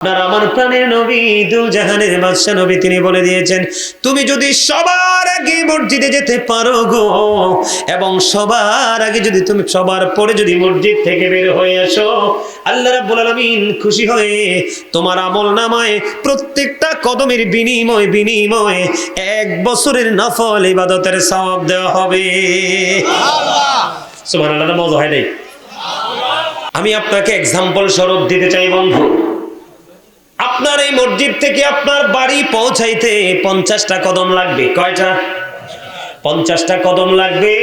আপনার আমার প্রাণের নবী দুল জাহানের বাদশা নবী তিনি বলে দিয়েছেন, তুমি যদি সবার আগে মসজিদে যেতে পারো গো, এবং সবার আগে যদি তুমি সবার পরে যদি মসজিদ থেকে বের হয়ে আসো, আল্লাহ রাব্বুল আলামিন খুশি হয়ে তোমার আমলনামায় প্রত্যেকটা কদমের বিনিময়ে 1 বছরের নফল ইবাদতের সওয়াব দেওয়া হবে। সুবহানাল্লাহ। মজা হয় নাই? আমি আপনাকে এক্সাম্পল স্বরূপ দিতে চাই বন্ধু। আপনার এই মসজিদ থেকে আপনার বাড়ি পৌঁছাইতে 50টা কদম লাগবে। কয়টা? 50টা কদম লাগবে।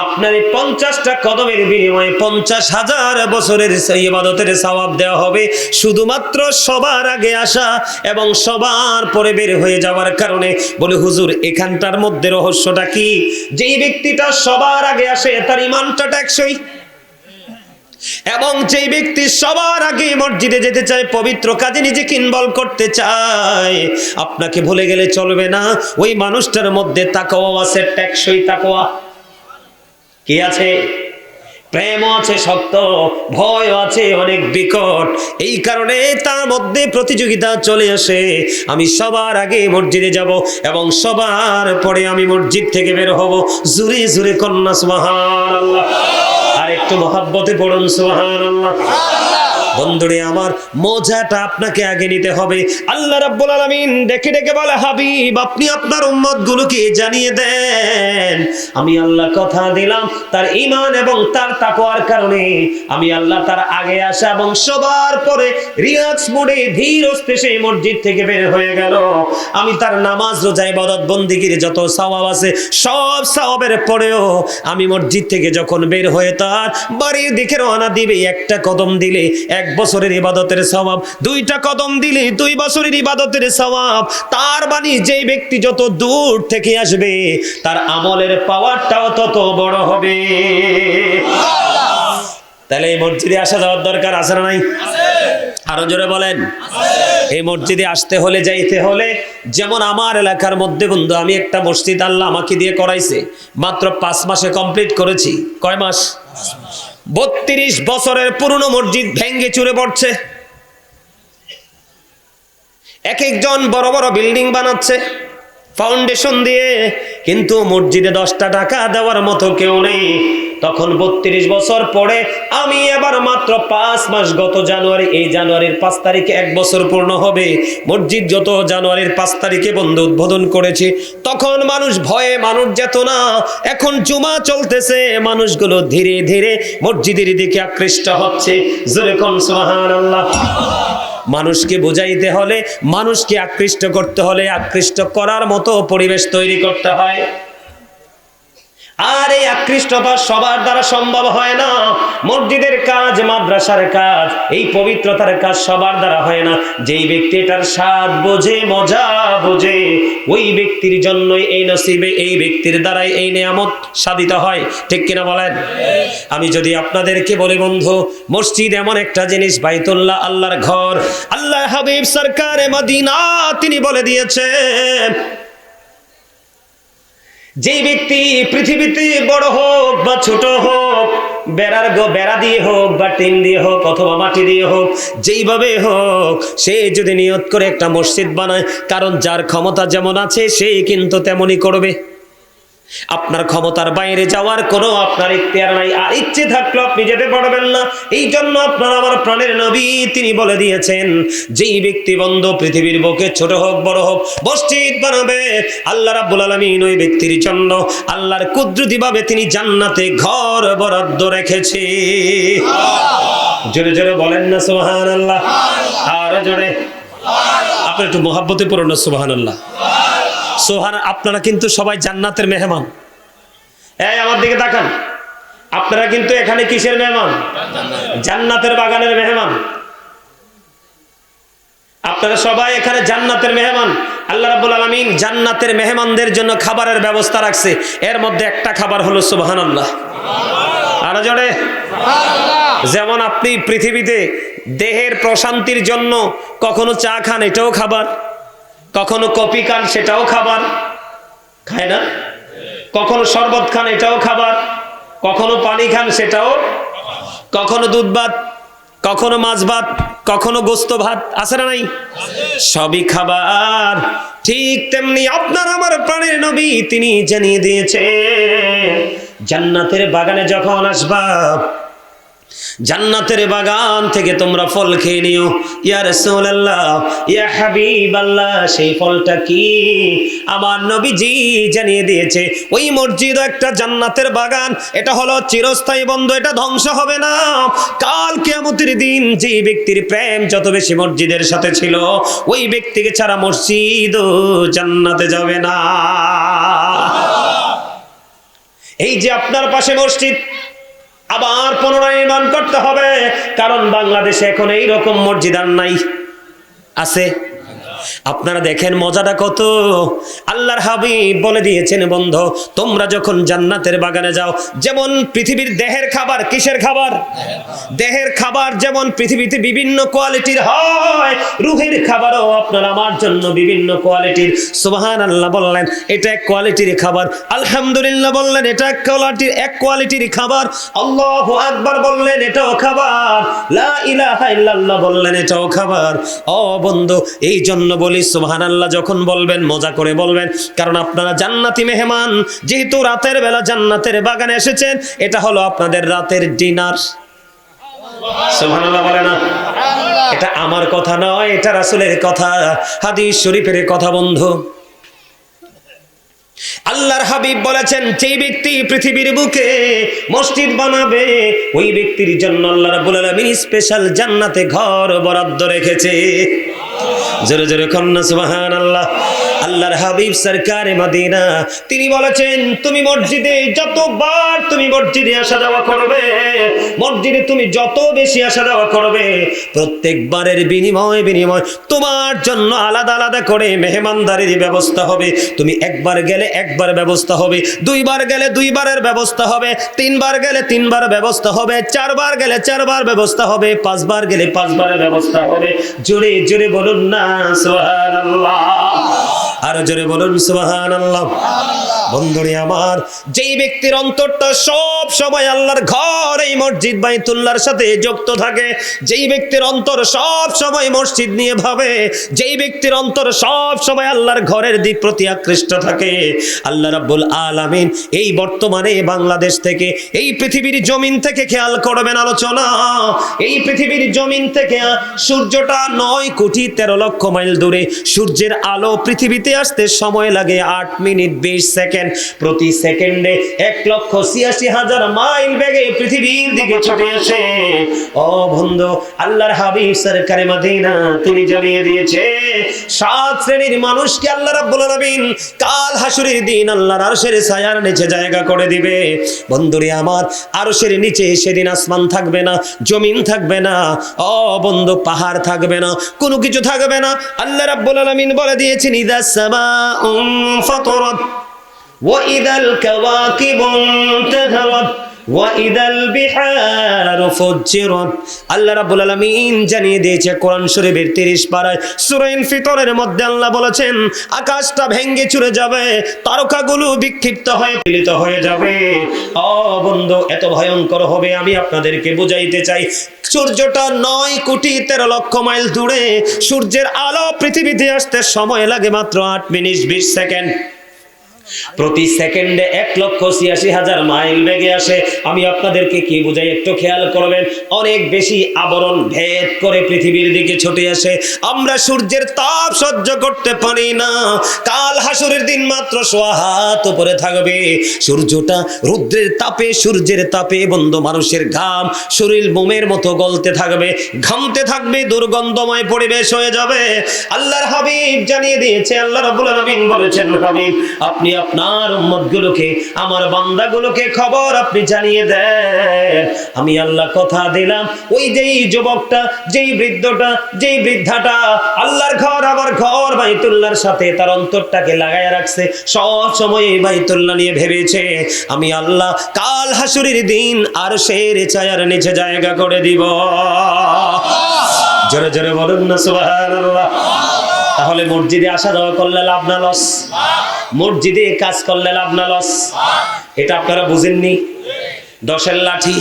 আপনার এই 50টা কদমের বিনিময়ে 50,000 বছরের ইবাদতের সওয়াব দেওয়া হবে, শুধুমাত্র সবার আগে আসা এবং সবার পরে বের হয়ে যাওয়ার কারণে। বলে হুজুর, এখানটার মধ্যে রহস্যটা কি? যেই ব্যক্তিটা সবার আগে আসে তার ঈমানটা টেকসই, এবং যেই ব্যক্তি সবার আগে মসজিদে যেতে চায়, পবিত্র কাজে নিজেকে ইনভলভ করতে চায়, আপনাকে ভুলে গেলে চলবে না, ওই মানুষটার মধ্যে তাকওয়া আছে, টেকসই তাকওয়া। কি আছে? প্রেমও আছে শক্ত, ভয় আছে অনেক বিকট। এই কারণে তার মধ্যে প্রতিযোগিতা চলে আসে, আমি সবার আগে মসজিদে যাব এবং সবার পরে আমি মসজিদ থেকে বের হব। জোরে জোরে কন্যা সুবহানাল্লাহ। আর একটু মহাব্বতে পড়ুন সুবহানাল্লাহ। বন্ধুরে আমার, মজাটা আপনাকে আগে নিতে হবে। আল্লাহ রাব্বুল আলামিন ডেকে ডেকে বলে, হাবিব আপনি আপনার উম্মতগুলোকে জানিয়ে দেন, আমি আল্লাহ কথা দিলাম তার ঈমান এবং তার তাকওয়ার কারণে আমি আল্লাহ তার আগে আসা এবং সবার পরে রিল্যাক্স মোডে ধীর স্থিরে মসজিদ থেকে বের হয়ে গেল, আমি তার নামাজ রোজা ইবাদত বন্দেগীর যত সওয়াব আছে সব সওয়াবের পরেও আমি মসজিদ থেকে যখন বের হয়ে তার বাড়ির দিকে রওনা দিবে, একটা কদম দিলে 1 বছরের ইবাদতের সওয়াব, 2টা কদম দিলে 2 বছরের ইবাদতের সওয়াব। তার মানে যেই ব্যক্তি যত দূর থেকে আসবে তার আমলের পাওয়ারটাও তত বড় হবে। তাহলে এই মসজিদে আসা যাওয়ার দরকার আছে না নাই? আরো জোরে বলেন। এই মসজিদে আসতে হলে, যাইতে হলে, যেমন আমার এলাকার মধ্যে বন্ধু, আমি একটা মসজিদ আল্লাহ আমাকে দিয়ে করাইছে, মাত্র 5 মাসে কমপ্লিট করেছি। কয় মাস? 32 বছরের পুরনো মসজিদ ভেঙ্গে চুরে পড়ছে। এক একজন বড় বড় বিল্ডিং বানাচ্ছে ফাউন্ডেশন দিয়ে, কিন্তু মসজিদে 10টা টাকা দেওয়ার মতো কেউ নেই। তখন 32 বছর পরে আমি এবার মাত্র 5 মাস, গত জানুয়ারি, এই জানুয়ারির 5 তারিখে 1 বছর পূর্ণ হবে। মসজিদ যত জানুয়ারির 5 তারিখে বন্ধ উদ্বোধন করেছি, তখন মানুষ ভয়ে মানুষ যেত না। এখন জুমা চলতেছে, মানুষগুলো ধীরে ধীরে মসজিদের দিকে আকৃষ্ট হচ্ছে। জোরে কোন সুবহানাল্লাহ। মানুষকে বোঝাইতে হলে, মানুষকে আকৃষ্ট করতে হলে, আকৃষ্ট করার মতো পরিবেশ তৈরি করতে হয়। আর এই আকৃষ্টতা সবার দ্বারা সম্ভব হয় না। মসজিদের কাজ, মাদ্রাসার কাজ, এই পবিত্রতার কাজ সবার দ্বারা হয় না। যেই ব্যক্তি এটার স্বাদ বোঝে, মজা বোঝে, ওই ব্যক্তির জন্যই এই নসিবে, এই ব্যক্তির দ্বারাই এই নেয়ামত সাধিত হয়। ঠিক কিনা বলেন? আমি যদি আপনাদেরকে বলি বন্ধু, মসজিদ এমন একটা জিনিস, বাইতুল্লাহ আল্লাহর ঘর। আল্লাহ হাবিব সরকারে মদিনা তিনি বলে দিয়েছেন, যেই ব্যক্তি পৃথিবীতে বড় হোক বা ছোট হোক, বেড়া দিয়ে হোক বা টিন দিয়ে হোক অথবা মাটি দিয়ে হোক, যেইভাবে হোক, সে যদি নিয়ত করে একটা মসজিদ বানায়, কারণ যার ক্ষমতা যেমন আছে সে কিন্তু তেমনই করবে। আপনার ক্ষমতার বাইরে যাওয়ার কোনো আপনার ইখতিয়ার নাই, আর ইচ্ছে থাকলেও আপনি যেতে পারবেন না। এই জন্য আপনার আমার প্রাণের নবী তিনি বলে দিয়েছেন, যেই ব্যক্তি বন্ধু পৃথিবীর বুকে ছোট হোক বড় হোক মসজিদ বানাবে, আল্লাহ রাব্বুল আলামিন ওই ব্যক্তির জন্য আল্লাহর কুদরতি ভাবে তিনি জান্নাতে ঘর বরাদ্দ রেখেছে। জোরে জোরে বলেন না সুবহানাল্লাহ। আর জোরে আপনি একটু মহব্বতে পড়ুন না সুবহানাল্লাহ। সোহান, আপনারা কিন্তু সবাই জান্নাতের মেহমান। এই আমার দিকে তাকান, আপনারা কিন্তু এখানে কিসের মেহমান? জান্নাতের বাগানের মেহমান। আপনারা সবাই এখানে জান্নাতের মেহমান। আল্লাহ রাব্বুল আলামিন জান্নাতের মেহমানদের জন্য খাবারের ব্যবস্থা রাখছে, এর মধ্যে একটা খাবার হলো সুবহানাল্লাহ। আর জোরে যেমন আপনি পৃথিবীতে দেহের প্রশান্তির জন্য কখনো চা খান, এটাও খাবার, কখনো কফি খান, সেটাও খাবার, খায় না? কখনো শরবত খান, এটাও খাবার, কখনো পানি খান, সেটাও, কখনো দুধ ভাত কখনো মাছ ভাত, কখনো গোস্ত ভাত, আছে না নাই? সবই খাবার। ঠিক তেমনি আপনার আমার প্রাণের নবী তিনি জানিয়ে দিয়েছেন জান্নাতের বাগানে যখন আসবা, জান্নাতের বাগান থেকে তোমরা ফল খেয়ে নিও। ইয়া রাসূলুল্লাহ, ইয়া হাবিবাল্লাহ, সেই ফলটা কি? আমার নবীজি জানিয়ে দিয়েছে ওই মসজিদ একটা জান্নাতের বাগান। এটা হলো চিরস্থায়ী বন্ধু, এটা ধ্বংস হবে না। কাল কিয়ামতের দিন যে ব্যক্তির প্রেম যত বেশি মসজিদের সাথে ছিল, ওই ব্যক্তিকে ছাড়া মসজিদও জান্নাতে যাবে না। এই যে আপনার পাশে মসজিদ, আবার পুনরায় নির্মাণ করতে হবে, কারণ বাংলাদেশে এখন এইরকম মসজিদ আর নাই। আছে? আপনারা দেখেন মজাটা কত। আল্লাহর হাবিব বলে দিয়েছেন বন্ধু, তোমরা যখন জান্নাতের বাগানে যাও, যেমন পৃথিবীর দেহের খাবার, কিসের খাবার? দেহের খাবার যেমন পৃথিবীতে বিভিন্ন কোয়ালিটির হয়, রুহের খাবারও আপনার আমার জন্য বিভিন্ন কোয়ালিটির। সুবহানাল্লাহ বললেন এটা এক কোয়ালিটির খাবার, আলহামদুলিল্লাহ বললেন এটা এক কোয়ালিটির খাবার, আল্লাহু আকবার বললেন এটাও খাবার, লা ইলাহা ইল্লাল্লাহ বললেন এটাও খাবার। ও বন্ধু, এই জন্য বলি সুবহানাল্লাহ যখন বলবেন মজা করে বলবেন, কারণ আপনারা জান্নাতি মেহমান। যেহেতু রাতের বেলা জান্নাতের বাগানে এসেছেন, এটা হলো আপনাদের রাতের ডিনার। সুবহানাল্লাহ বলে না? এটা আমার কথা নয়, এটা রাসূলের কথা, হাদিস শরীফের কথা বন্ধু। আল্লাহর হাবিব বলেছেন যে ব্যক্তি পৃথিবীর বুকে মসজিদ বানাবে, ওই ব্যক্তির জন্য আল্লাহ রাব্বুল আলামিন স্পেশাল জান্নাতে ঘর বরাদ্দ রেখেছে। জোরে জোরে কন্না সুবহানাল্লাহ। আল্লাহর হাবিব সরকারে মদিনা তিনি বলেছেন তুমি মসজিদে যতবার তুমি মসজিদে আসা যাওয়া করবে, মসজিদে তুমি যত বেশি আসা যাওয়া করবে, প্রত্যেকবারের বিনিময় তোমার জন্য আলাদা আলাদা করে মেহমানদারির ব্যবস্থা হবে। তুমি একবার গেলে একবার ব্যবস্থা হবে, দুইবার গেলে দুইবারের ব্যবস্থা হবে, তিনবার গেলে তিনবার ব্যবস্থা হবে, চারবার গেলে চারবার ব্যবস্থা হবে, পাঁচবার গেলে পাঁচবারের ব্যবস্থা হবে। জোরে জোরে বলুন না সুবহানাল্লাহ, আর জোরে বলুন সুবহানাল্লাহ। বন্ধুরে আমার, যেই ব্যক্তির অন্তরটা সব সময় আল্লাহর ঘর এই মসজিদ বাইতুল্লাহর সাথে যুক্ত থাকে, যেই ব্যক্তির অন্তর সব সময় মসজিদ নিয়ে ভাবে, যেই ব্যক্তির অন্তর সব সময় আল্লাহর ঘরের দিক প্রতি আকৃষ্ট থাকে, আল্লাহ রাব্বুল আলামিন এই বর্তমানে বাংলাদেশ থেকে, এই পৃথিবীর জমিন থেকে খেয়াল করবেন আলোচনা, এই পৃথিবীর জমিন থেকে সূর্যটা 9,13,00,000 মাইল দূরে, সূর্যের আলো পৃথিবীতে আসতে সময় লাগে 8 মিনিট 20 সেকেন্ড। প্রতি সেকেন্ডে 1,86,000 মাইল বেগে পৃথিবীর দিকে ছুটে আসে। ও বন্ধু, আল্লাহর হাবিব সরকারে মদিনা তিনি জানিয়ে দিয়েছে 7 শ্রেণীর মানুষকে আল্লাহ রাব্বুল আলামিন কাল হাসরের দিন আল্লাহর আরশের ছায়ার নিচে জায়গা করে দিবে। বন্ধুরে আমার, আরশের নিচে সেদিন আসমান থাকবে না, জমিন থাকবে না, ও বন্ধু পাহাড় থাকবে না, কোনো কিছু থাকবে না। আল্লাহ রাব্বুল আলামিন বলে দিয়েছেন ইদাস সামাউন ফাতারাত ওয়া ইদাল কাওয়াকিবু ইনতাহারাত ওয়া ইদাল বিহারু ফুজ্জিরাত। আল্লাহ রাব্বুল আলামিন জানিয়ে দিয়েছে কোরআন শরীফের 30 পারায় সূরা ইনফিতরের মধ্যে আল্লাহ বলেছেন আকাশটা ভেঙে চুরে যাবে, তারকাগুলো বিক্ষিপ্ত হয়ে পতিত হয়ে যাবে। ও বন্ধু, এত ভয়ঙ্কর হবে আমি আপনাদেরকে বুঝাইতে চাই। সূর্যটা 9,13,00,000 মাইল দূরে, সূর্যের আলো পৃথিবীতে আসতে সময় লাগে মাত্র 8 মিনিট 20 সেকেন্ড। প্রতি সেকেন্ডে 1,86,000 মাইল বেগে আসে। আমি আপনাদেরকে কি বুঝাই একটু খেয়াল করবেন। অনেক বেশি আবরণ ভেদ করে পৃথিবীর দিকে ছুটে আসে। আমরা সূর্যের তাপ সহ্য করতে পারি না। কাল হাসরের দিন মাত্র 1.5 হাত উপরে থাকবে সূর্যটা। রৌদ্রের তাপে, সূর্যের তাপে বন্ধু মানুষের ঘাম শরীর মোমের মতো গলতে থাকবে, ঘামতে থাকবে, দুর্গন্ধময় পরিবেশ হয়ে যাবে। আল্লাহর হাবিব জানিয়ে দিয়েছে, আল্লাহ রাব্বুল আলামিন বলেছেন হাবিব আপনি আপনার উম্মতগুলোকে, আমার বান্দাগুলোকে খবর আপনি জানিয়ে দেন। আমি আল্লাহ কথা দিলাম, ওই যেই যুবকটা, যেই বৃদ্ধটা, যেই বৃদ্ধাটা আল্লাহর ঘর, আমার ঘর বাইতুল্লাহর সাথে তার অন্তরটাকে লাগায় রাখছে, সব সময় বাইতুল্লাহ নিয়ে ভেবেছে, আমি আল্লাহ কাল হাসরের দিন আরশের ছায়ার নিচে জায়গা করে দিব। জোরে জোরে বলুন না সুবহানাল্লাহ। তাহলে মসজিদে আসা যাওয়া করলে লাভ না লস? মসজিদে কাজ করলে লাভ না লস? এটা আপনারা বুঝেননি? 10-এর লাঠি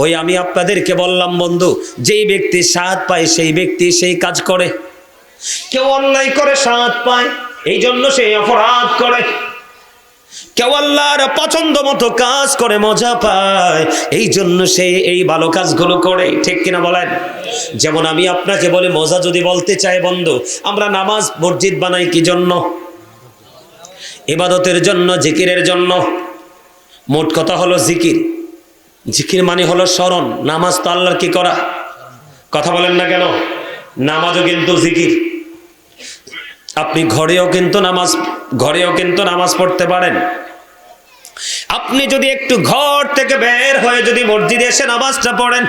ওই আমি আপনাদেরকে বললাম বন্ধু, যেই ব্যক্তি সাহায্য পায় সেই ব্যক্তি সেই কাজ করে। কেউ অন্যায় করে সাহায্য পায়, এই জন্য সে অপরাধ করে। কেউ আল্লাহর পছন্দ মতো কাজ করে মজা পায়, এই জন্য সে এই ভালো কাজগুলো করে। ঠিক কিনা বলেন? যেমন আমি আপনাকে বলি, মজা যদি বলতে চাই বন্ধু, আমরা নামাজ মসজিদ বানাই কি জন্য? ইবাদতের জন্য, জিকিরের জন্য। মোট কথা হলো জিকির। জিকির মানে হলো স্মরণ। নামাজ তো আল্লাহর কি করা? কথা বলেন না কেন? নামাজও কিন্তু জিকির। আপনি ঘরেও কিন্তু নামাজ পড়তে পারেন। আপনি যদি একটু ঘর থেকে বের হয়ে যদি মসজিদে এসে নামাজটা পড়েন,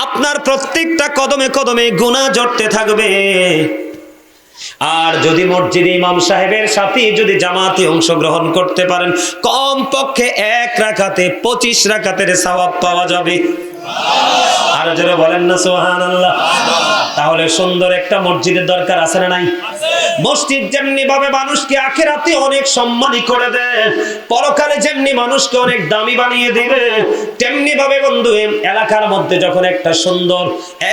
আপনার প্রত্যেকটা কদমে কদমে গুনাহ জড়তে থাকবে। আর যদি মসজিদে ইমাম সাহেবের সাথে যদি জামাতে অংশগ্রহণ করতে পারেন, কম পক্ষে 1 রাকাতে 25 রাকাতের সওয়াব পাওয়া যাবে। আর যারা বলেন না সুবহানাল্লাহ। তাহলে সুন্দর একটা মসজিদের দরকার আছে না নাই? মসজিদ যেমনি ভাবে মানুষকে আখিরাতে অনেক সম্মানী করে দেয়, পরকালে যেমনি মানুষকে অনেক দামি বানিয়ে দিবে, তেমনি ভাবে বন্ধু এলাকার মধ্যে যখন একটা সুন্দর,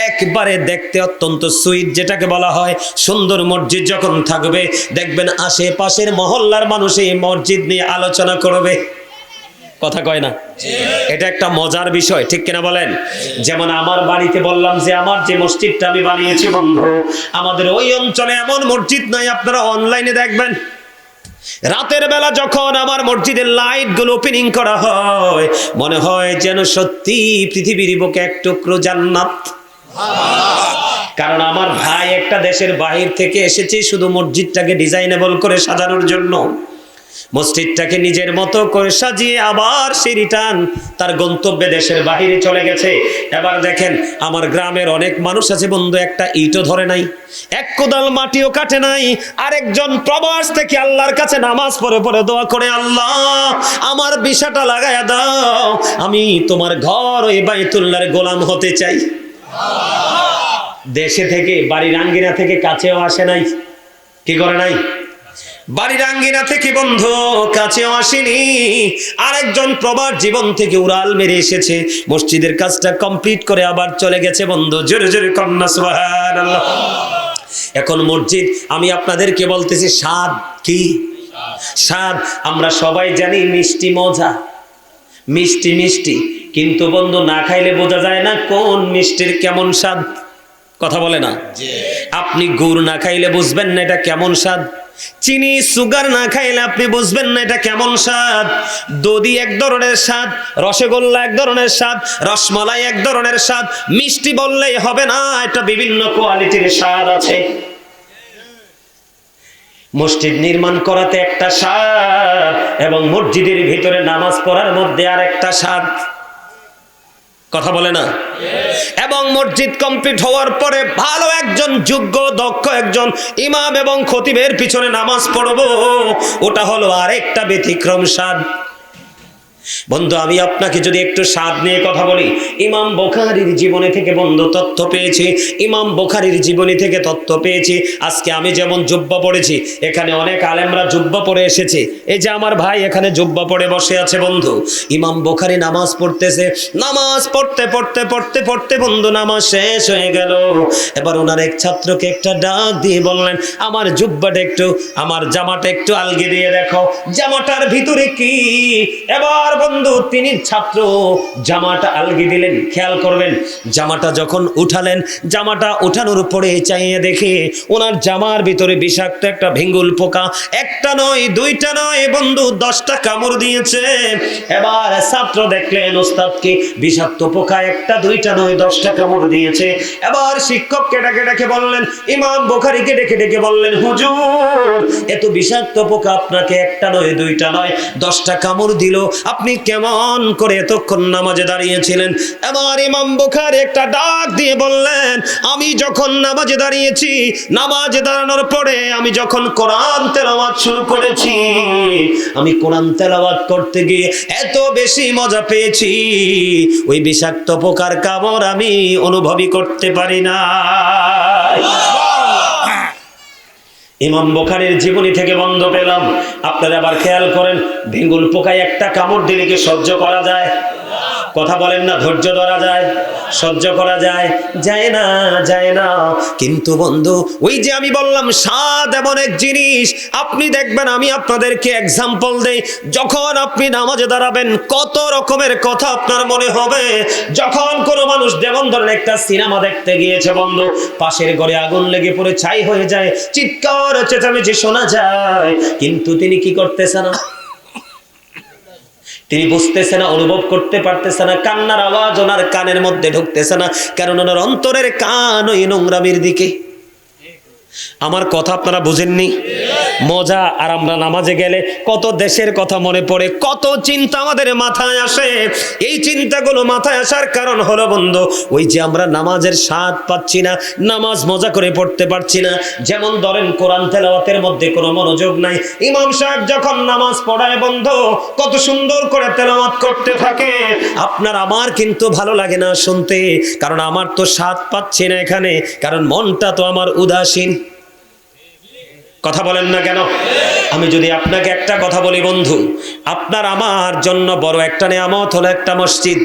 একবারে দেখতে অত্যন্ত সুইট যেটাকে বলা হয় সুন্দর মসজিদ যখন থাকবে, দেখবেন আশেপাশের মহল্লার মানুষ এই মসজিদ নিয়ে আলোচনা করবে। কথা কয় না? এটা একটা মজার বিষয়। ঠিক কিনা বলেন? যেমন আমার বাড়িতে বললাম যে আমার যে মসজিদটা আমি বানিয়েছি বন্ধু, আমাদের ওই অঞ্চলে এমন মসজিদ নাই। আপনারা অনলাইনে দেখবেন, রাতের বেলা যখন আমার মসজিদের লাইট গুলো ওপেনিং করা হয়, মনে হয় যেন সত্যি পৃথিবীর বুকে এক টুকরো জান্নাত। কারণ আমার ভাই একটা দেশের বাহির থেকে এসেছে শুধু মসজিদটাকে ডিজাইনেবল করে সাজানোর জন্য। মসজিদটাকে নিজের মতো করে সাজিয়ে আবার সে রিটার্ন তার গন্তব্যে দেশের বাহিরে চলে গেছে। এবার দেখেন, আমার গ্রামের অনেক মানুষ আছে বন্ধু, একটা ইটও ধরে নাই, এক কোদাল মাটিও কাটে নাই। আরেকজন প্রবাস থেকে আল্লাহর কাছে নামাজ পড়ে পড়ে দোয়া করে, আল্লাহ আমার ভিসাটা লাগায়া দাও, আমি তোমার ঘর ওই বাইতুল্লাহর গোলাম হতে চাই। দেশে থেকে, বাড়ির আঙ্গিনা থেকে কাছেও আসে নাই। কি করে নাই? বাড়ির আঙ্গিনা থেকে বন্ধু কাছেও আসেনি। আরেকজন প্রবাস জীবন থেকে উড়াল মেরে এসেছে, মসজিদের কাজটা কমপ্লিট করে আবার চলে গেছে বন্ধু। জোরে জোরে কন্যা সুবহানাল্লাহ। এখন মসজিদ আমি আপনাদেরকে বলতেছি, স্বাদ কি? স্বাদ আমরা সবাই জানি মিষ্টি, মজা, মিষ্টি মিষ্টি, কিন্তু বন্ধু না খাইলে বোঝা যায় না কোন মিষ্টির কেমন স্বাদ। কথা বলে না? আপনি গুড় না খাইলে বুঝবেন না এটা কেমন স্বাদ। চিনি, সুগার না খাইলে আপনি বুঝবেন না এটা কেমন স্বাদ। দধি এক ধরনের স্বাদ, রসগোল্লা এক ধরনের স্বাদ, রসমালাই এক ধরনের স্বাদ। মিষ্টি বললেই হবে না, এটা বিভিন্ন কোয়ালিটির স্বাদ আছে। মসজিদ নির্মাণ করাতে একটা স্বাদ, এবং মসজিদের ভিতরে নামাজ পড়ার মধ্যে আর একটা স্বাদ। কথা বলে না? এবং মসজিদ কমপ্লিট হওয়ার পরে ভালো একজন যোগ্য দক্ষ একজন ইমাম এবং খতিবের পিছনে নামাজ পড়বো, ওটা হলো আরেকটা ব্যতিক্রম স্বাদ। বন্ধু আমি আপনাকে যদি একটু স্বাদ নিয়ে কথা বলি, ইমাম বুখারীর জীবনী থেকে বন্ধু তথ্য পেয়েছি, ইমাম বুখারীর জীবনী থেকে তথ্য পেয়েছি। আজকে আমি যেমন জুব্বা পড়েছি, এখানে অনেক আলেমরা জুব্বা পরে এসেছে। এই যে আমার ভাই এখানে জুব্বা পরে বসে আছে বন্ধু। ইমাম বুখারী নামাজ পড়তেছে, নামাজ পড়তে পড়তে পড়তে পড়তে বন্ধু নামাজ শেষ হয়ে গেল। এবার ওনার এক ছাত্রকে একটা ডাক দিয়ে বললেন, আমার জুব্বাটা একটু, আমার জামাটা একটু আলগি দিয়ে দেখো, জামাটার ভিতরে কি। এবার বন্ধু তিনি ছাত্র জামাটা আলগি দিলেন। খেয়াল করবেন, জামাটা যখন উঠালেন, জামাটা উঠানোর পরে চাইয়ে দেখে ওনার জামার ভিতরে বিষাক্ত একটা ভিঙ্গুল পোকা, একটা নয় দুইটা নয় বন্ধু 10টা কামড় দিয়েছে। এবার ছাত্র দেখলেন ওস্তাদকে বিষাক্ত পোকা একটা দুইটা নয় 10টা কামড় দিয়েছে। এবার শিক্ষককে ডেকে ডেকে বললেন, ইমাম বুখারীকে ডেকে ডেকে বললেন, হুজুর এত বিষাক্ত পোকা আপনাকে একটা নয় দুইটা নয় 10টা কামড় দিল, আপনি কেমন করে এতক্ষণ নামাজে দাঁড়িয়েছিলেন? এবার ইমাম বুখারী একটা ডাক দিয়ে বললেন, আমি যখন নামাজে দাঁড়িয়েছি, নামাজে দাঁড়ানোর পরে আমি যখন কোরআন তেলাওয়াত শুরু করেছি, আমি কোরআন তেলাওয়াত করতে গিয়ে এত বেশি মজা পেয়েছি, ওই বিষাক্ত পোকার কামড় আমি অনুভবই করতে পারি না। ইমাম বুখারীর জীবনী থেকে বন্ধ পেলাম। আপনারা আবার খেয়াল করেন, ভিঙ্গুল পোকায় একটা কামড় দিলে কি সহ্য করা যায়? কথা বলেন না, ধৈর্য ধরা যায়, সহ্য করা যায়? যায় না, যায় না। কিন্তু বন্ধু, ওই যে আমি বললাম স্বাদ এমন এক জিনিস, আপনি দেখবেন, আমি আপনাদেরকে এক্সাম্পল দেই, যখন আপনি নামাজে দাঁড়াবেন কত রকমের কথা আপনার মনে হবে। যখন কোনো মানুষ, যেমন ধরেন একটা সিনেমা দেখতে গিয়েছে বন্ধু, পাশের ঘরে আগুন লেগে পড়ে ছাই হয়ে যায়, চিৎকার চেঁচামেচি শোনা যায়, কিন্তু তিনি কি করতেছে না, তিনি বুঝতেছে না, অনুভব করতে পারতেছে না, কান্নার আওয়াজ ওনার কানের মধ্যে ঢুকতেছে না, কারণ ওনার অন্তরের কান ওই নোংরামির দিকে। আমার কথা আপনারা বুঝেননি? মজা। আর আমরা নামাজে গেলে কত দেশের কথা মনে পড়ে, কত চিন্তা আমাদের মাথায় আসে। এই চিন্তাগুলো মাথায় আসার কারণ হলো বন্ধু, ওই যে আমরা নামাজের স্বাদ পাচ্ছি না, নামাজ মজা করে পড়তে পারছি না। যেমন ধরেন কোরআন তেলাওয়াতের মধ্যে কোনো মনোযোগ নাই। ইমাম সাহেব যখন নামাজ পড়ায় বন্ধু, কত সুন্দর করে তেলাওয়াত করতে থাকে, আপনার আমার কিন্তু ভালো লাগে না শুনতে, কারণ আমার তো স্বাদ পাচ্ছি না এখানে, কারণ মনটা তো আমার উদাসীন। কথা বলেন না কেন? আমি যদি আপনাকে একটা কথা বলি বন্ধু, আপনার আমার জন্য বড় একটা নেয়ামত হলো একটা মসজিদ,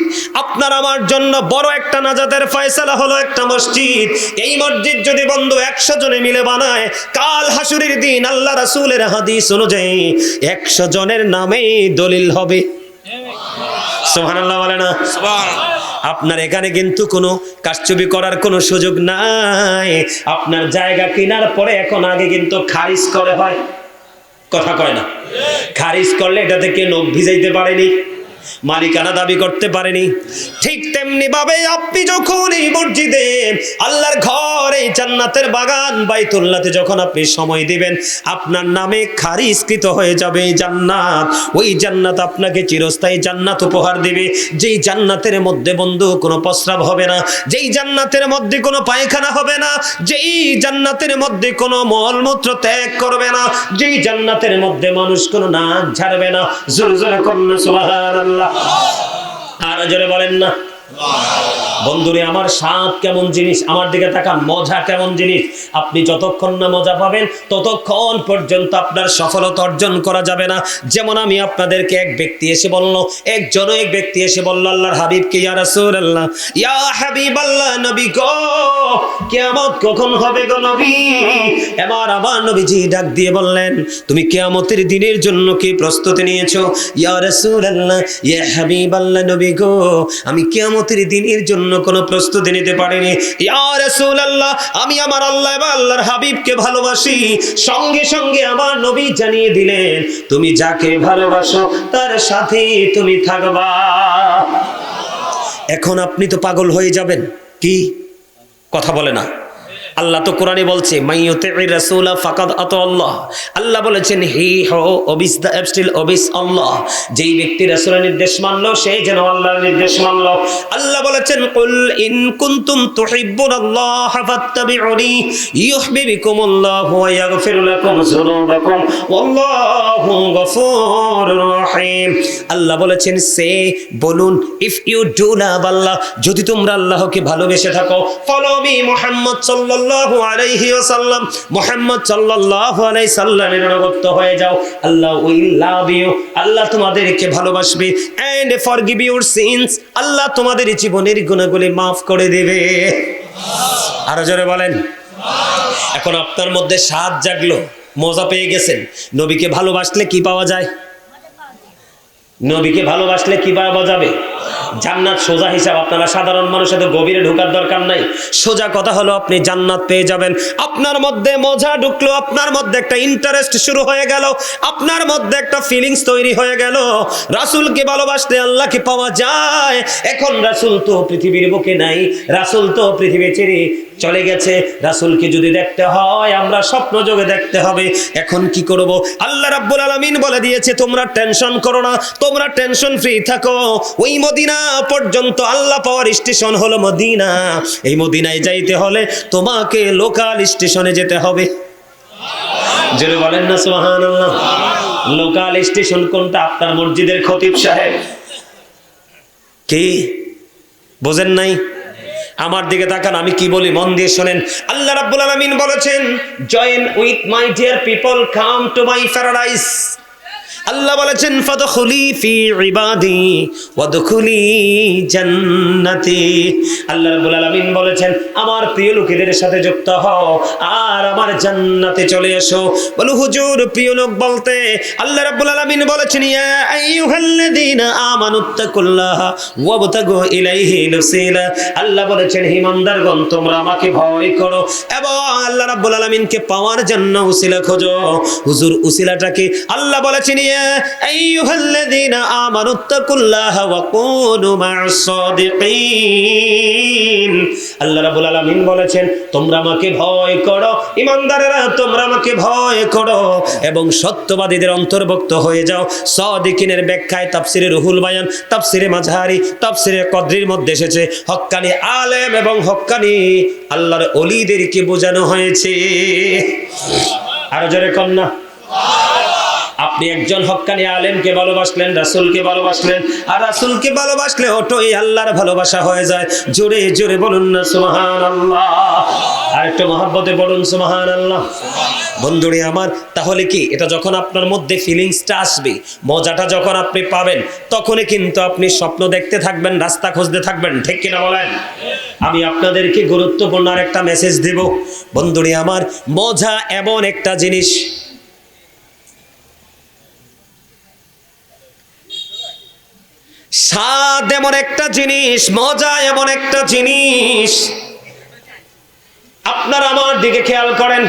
আপনার আমার জন্য বড় একটা নাজাতের ফয়সালা হলো একটা মসজিদ। এই মসজিদ যদি বন্ধু 100 জনে মিলে বানায়, কাল হাসুরের দিন আল্লাহ রাসূলের হাদিস অনুযায়ী 100 জনের নামেই দলিল হবে। সুবহানাল্লাহ বলে না? সুবহানাল্লাহ। আপনার এখানে কিন্তু কোনো কারচুপি করার কোনো সুযোগ নাই। আপনার জায়গা কেনার পরে এখন আগে কিন্তু খারিজ করে হয়, কথা কয় না? খারিজ করলে এটা থেকে নখ ভিজাইতে পারেনি, মালিকানা দাবি করতে পারেনি। ঠিক তেমনি ভাবে আপনি যখন এই মসজিদে, আল্লাহর ঘর, এই জান্নাতের বাগান বাইতুল্লাহতে যখন আপনি সময় দিবেন, আপনার নামে খারিজকৃত হয়ে যাবে এই জান্নাত। ওই জান্নাত আপনাকে চিরস্থায়ী জান্নাত উপহার দিবে, যেই জান্নাতের মধ্যে বন্ধু কোনো প্রস্রাব হবে না, যেই জান্নাতের মধ্যে কোনো পায়খানা হবে না, যেই জান্নাতের মধ্যে কোনো মলমূত্র ত্যাগ করবে না, যেই জান্নাতের মধ্যে মানুষ কোনো নাক ঝাড়বে না। জোরে জোরে করুন সুবহানাল্লাহ। আর জোরে বলেন না। বন্ধুরে আমার, স্বাদ কেমন জিনিস, আমার দিকে তাকান, মজা কেমন জিনিস। আপনি যতক্ষণ না মজা পাবেন ততক্ষণ পর্যন্ত আপনার সফলতা অর্জন করা যাবে না। যেমন আমি আপনাদেরকে, এক ব্যক্তি এসে বলল, এক ব্যক্তি এসে বলল আল্লাহর হাবিবকে, ইয়া রাসূলুল্লাহ, ইয়া হাবিবাল্লাহ, নবী গো, কিয়ামত কখন হবে গো নবী? এবার আমার নবীজি ডাক দিয়ে বললেন, তুমি কিয়ামতের দিনের জন্য কি প্রস্তুতি নিয়েছো? ইয়া রাসূলুল্লাহ, ইয়া হাবিবাল্লাহ, নবী গো, আমি কিয়ামতের দিনের জন্য কোনো প্রস্তুতি নিতে পারিনি। ইয়া রাসূলুল্লাহ, আমি আমার আল্লাহ এবং আল্লাহর হাবিবকে ভালোবাসি। সঙ্গে সঙ্গে আমার নবী জানিয়ে দিলেন, তুমি যাকে ভালোবাসো তার সাথে তুমি থাকবা। এখন আপনি তো পাগল হয়ে যাবেন, কি কথা বলে না? আল্লাহ তো কোরআনে বলছে, মাইয়ুতির রাসূলা ফাকাদ আতাআল্লাহ। আল্লাহ বলেছেন, হি হো ওবিস দা অ্যাবস্টিল ওবিস আল্লাহ। যেই ব্যক্তি রাসূলের নির্দেশ মানলো সে যেন আল্লাহর নির্দেশ মানলো। আল্লাহ বলেছেন, কুল ইন কুনতুম তুহিব্বুনাল্লাহ ফাত্তাবিউনি ইউহিব্বুকুমুল্লাহু ওয়া ইয়াগফির লাকুম যুনুবাকুম ওয়াল্লাহু গফুরুর রহিম। আল্লাহ বলেছেন, সে বলুন, ইফ ইউ ডু লাভ আল্লাহ, যদি তোমরা আল্লাহকে ভালোবেসে থাকো, ফলো মি মুহাম্মদ সাল্লাল্লাহু আলাইহি ওয়াসাল্লাম, মুহাম্মদ সাল্লাল্লাহু আলাইহি সাল্লামের অনুগত হয়ে যাও, আল্লাহ উইল লাভ ইউ, আল্লাহ তোমাদেরকে ভালোবাসবে, এন্ড ফরগিভ ইউর সিনস, আল্লাহ তোমাদের জীবনের গুনাহগুলি maaf করে দেবে। আরো জোরে বলেন। এখন আপনার মধ্যে স্বাদ জাগলো, মজা পেয়ে গেছেন। নবীকে ভালোবাসলে কি পাওয়া যায়? নবীকে ভালোবাসলে কি পাওয়া যাবে? জান্নাত। সোজা হিসাব, আপনারা সাধারণ মানুষের তো গভীরে ঢোকার দরকার নাই। সোজা কথা হলো আপনি জান্নাত পেয়ে যাবেন। আপনার মধ্যে মজা ঢুকলো, আপনার মধ্যে একটা ইন্টারেস্ট শুরু হয়ে গেল, আপনার মধ্যে একটা ফিলিংস তৈরি হয়ে গেল। রাসূলকে ভালোবাসলে আল্লাহকে পাওয়া যায়। এখন রাসূল তো পৃথিবীর বুকে নাই, রাসূল তো পৃথিবী ছেড়ে চলে গেছে। রাসূলকে যদি দেখতে হয় আমরা স্বপ্ন যোগে দেখতে হবে। এখন কি করব? আল্লাহ রাব্বুল আলামিন বলে দিয়েছে, তোমরা টেনশন করো না, তোমরা টেনশন ফ্রি থাকো। ওই মদিনা পর্যন্ত আল্লাহ পাওয়ার স্টেশন হলো মদিনা। এই মদিনায় যাইতে হলে তোমাকে লোকাল স্টেশনে যেতে হবে। জোরে বলেন না সুবহানাল্লাহ। লোকাল স্টেশন কোনটা? আপনার মসজিদের খতিব সাহেব। কি বোঝেন নাই? আমার দিকে তাকান, আমি কি বলি মন দিয়ে শোনেন। আল্লাহ রাব্বুল আলামিন বলেছেন, join with my dear people, come to my paradise. আল্লাহ বলেছেন ফাদখুলি ফি ইবাদি ওয়াদখুলি জান্নাতি। আল্লাহ রাব্বুল আলামিন বলেছেন আমার প্রিয় লোকেদের সাথে যুক্ত হও আর আমার জান্নাতে চলে এসো। বলো হুজুর প্রিয় লোক বলতে আল্লাহ রাব্বুল আলামিন বলেছেন ইয়া আইয়ুহাল্লাযীনা আমানুত্তাকুল্লাহা ওয়াবতাগু ইলাইহি ওয়াসিলা। আল্লাহ বলেছেন হে ইমানদারগণ তোমরা আমাকে ভয় করো এবং আল্লাহ রাব্বুল আলামিনকে পাওয়ার জন্য উসিলা খোঁজো। হুজুর উসিলাটাকে আল্লাহ বলেছেন আইয়ুহাল্লাযীনা আমানুত্তাকুল্লাহা ওয়া কুনু মা'আস সাদিকিন। আল্লাহ রাব্বুল আলামিন বলেছেন তোমরা আমাকে ভয় করো, ঈমানদারেরা তোমরা আমাকে ভয় করো এবং সত্যবাদীদের অন্তর্ভুক্ত হয়ে যাও। সাদিকিনের ব্যাখ্যায় তাফসিরে রুহুল বায়ান, তাফসিরে মাযহারি, তাফসিরে কদরির মধ্যে এসেছে হক্কানি আলেম এবং হক্কানি আল্লাহর ওলিদেরকে বোঝানো হয়েছে। আরো জোরে কন্যা। আপনি একজন হক্কানি আলেমকে ভালোবাসলেন, রাসূলকে ভালোবাসলেন, আর রাসূলকে ভালোবাসলে ওটাই আল্লাহর ভালোবাসা হয়ে যায়। জোরে জোরে বলুন না সুবহানাল্লাহ। আর একটু মহব্বতে বলুন সুবহানাল্লাহ। বন্ধুরে আমার, তাহলে কি এটা যখন আপনার মধ্যে ফিলিংসটা আসবে, মজাটা যখন আপনি পাবেন, তখনই কিন্তু আপনি স্বপ্ন দেখতে থাকবেন, রাস্তা খুঁজতে থাকবেন, ঠিক কিনা বলেন? আমি আপনাদেরকে গুরুত্বপূর্ণ আর একটা মেসেজ দেব। বন্ধুরে আমার, মজা এমন একটা জিনিস, স্বাদ এমন একটা জিনিস, মজা এমন একটা জিনিস। আপনারা আমার দিকে খেয়াল করেন,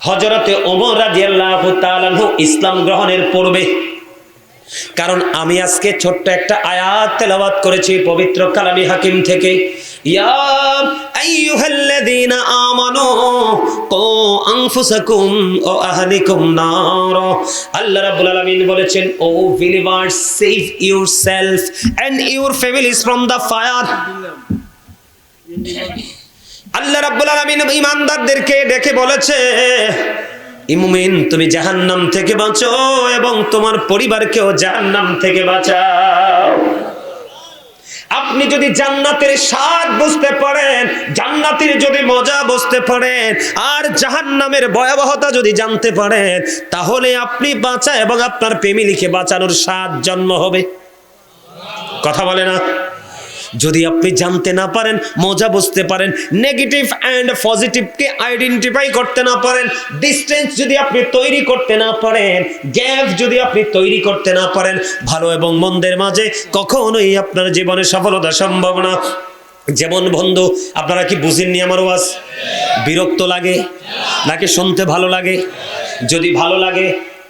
হযরতে ওমর রাদিয়াল্লাহু তাআলা আনহু ইসলাম গ্রহণের পূর্বে, কারণ আমি আজকে ছোট্ট একটা আয়াত তেলাওয়াত করেছি পবিত্র কালামে হাকিম থেকে, ইয়া আইয়ুহাল্লাযীনা আমানু কু আনফুসাকুম ওয়া আহলিকুম নার। আল্লাহ রাব্বুল আলামিন বলেছেন O believers, save yourself and your families from the fire. আল্লাহ রাব্বুল আলামিন ঈমানদারদেরকে ডেকে বলেছে মুমিন তুমি জাহান্নাম থেকে বাঁচো এবং তোমার পরিবারকেও জাহান্নাম থেকে বাঁচাও। আপনি যদি জান্নাতের স্বাদ বুঝতে পারেন, জান্নাতের যদি মজা বুঝতে পারেন, আর জাহান্নামের ভয়াবহতা যদি জানতে পারেন, তাহলে আপনি বাঁচা এবং আপনার ফ্যামিলিকে বাঁচানোর স্বাদ জন্ম হবে। কথা বলে না? যদি আপনি জানতে না পারেন, মজা বুঝতে পারেন, নেগেটিভ এন্ড পজিটিভকে আইডেন্টিফাই করতে না পারেন, ডিসটেন্স যদি আপনি তৈরি করতে না পারেন, গ্যাপ যদি আপনি তৈরি করতে না পারেন, ভালো এবং মন্দের মাঝে কখনোই আপনার জীবনে সফলতা সম্ভব না। যেমন বন্ধু, আপনারা কি বুঝেননি আমার ওয়াজ? বিরক্ত লাগে নাকি শুনতে ভালো লাগে? যদি ভালো লাগে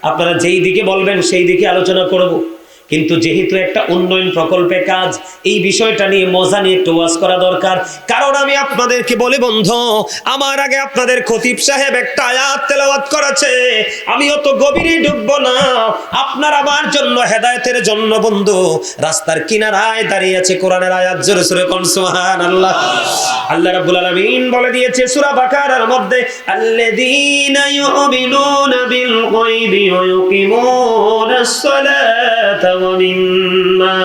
আপনারা যেই দিকে বলবেন সেই দিকে আলোচনা করব। কিন্তু যেহেতু একটা উন্নয়ন প্রকল্পে কাজ, এই বিষয়টা নিয়ে মজা নিয়ে একটু ওয়াজ করা দরকার। কারণ আমি আপনাদেরকে বলি বন্ধু, আমার আগে আপনাদের খতিব সাহেব একটা আয়াত তেলাওয়াত করেছে, আমি অত গভীরে ঢুকবো না। আপনার আমার জন্য হেদায়েতের জন্য বন্ধু রাস্তার কিনারায় দাঁড়িয়ে আছে কোরআনের আয়াত, জোরে জোরে কোন সুবহানাল্লাহ। আল্লাহ রাব্বুল আলামিন বলে দিয়েছে সূরা বাকারার মধ্যে, আল্লাযীনা ইউমিনুনা বিল গায়বি ওয়া ইউকিমুনাস সালাতা ওয়া মিম্মা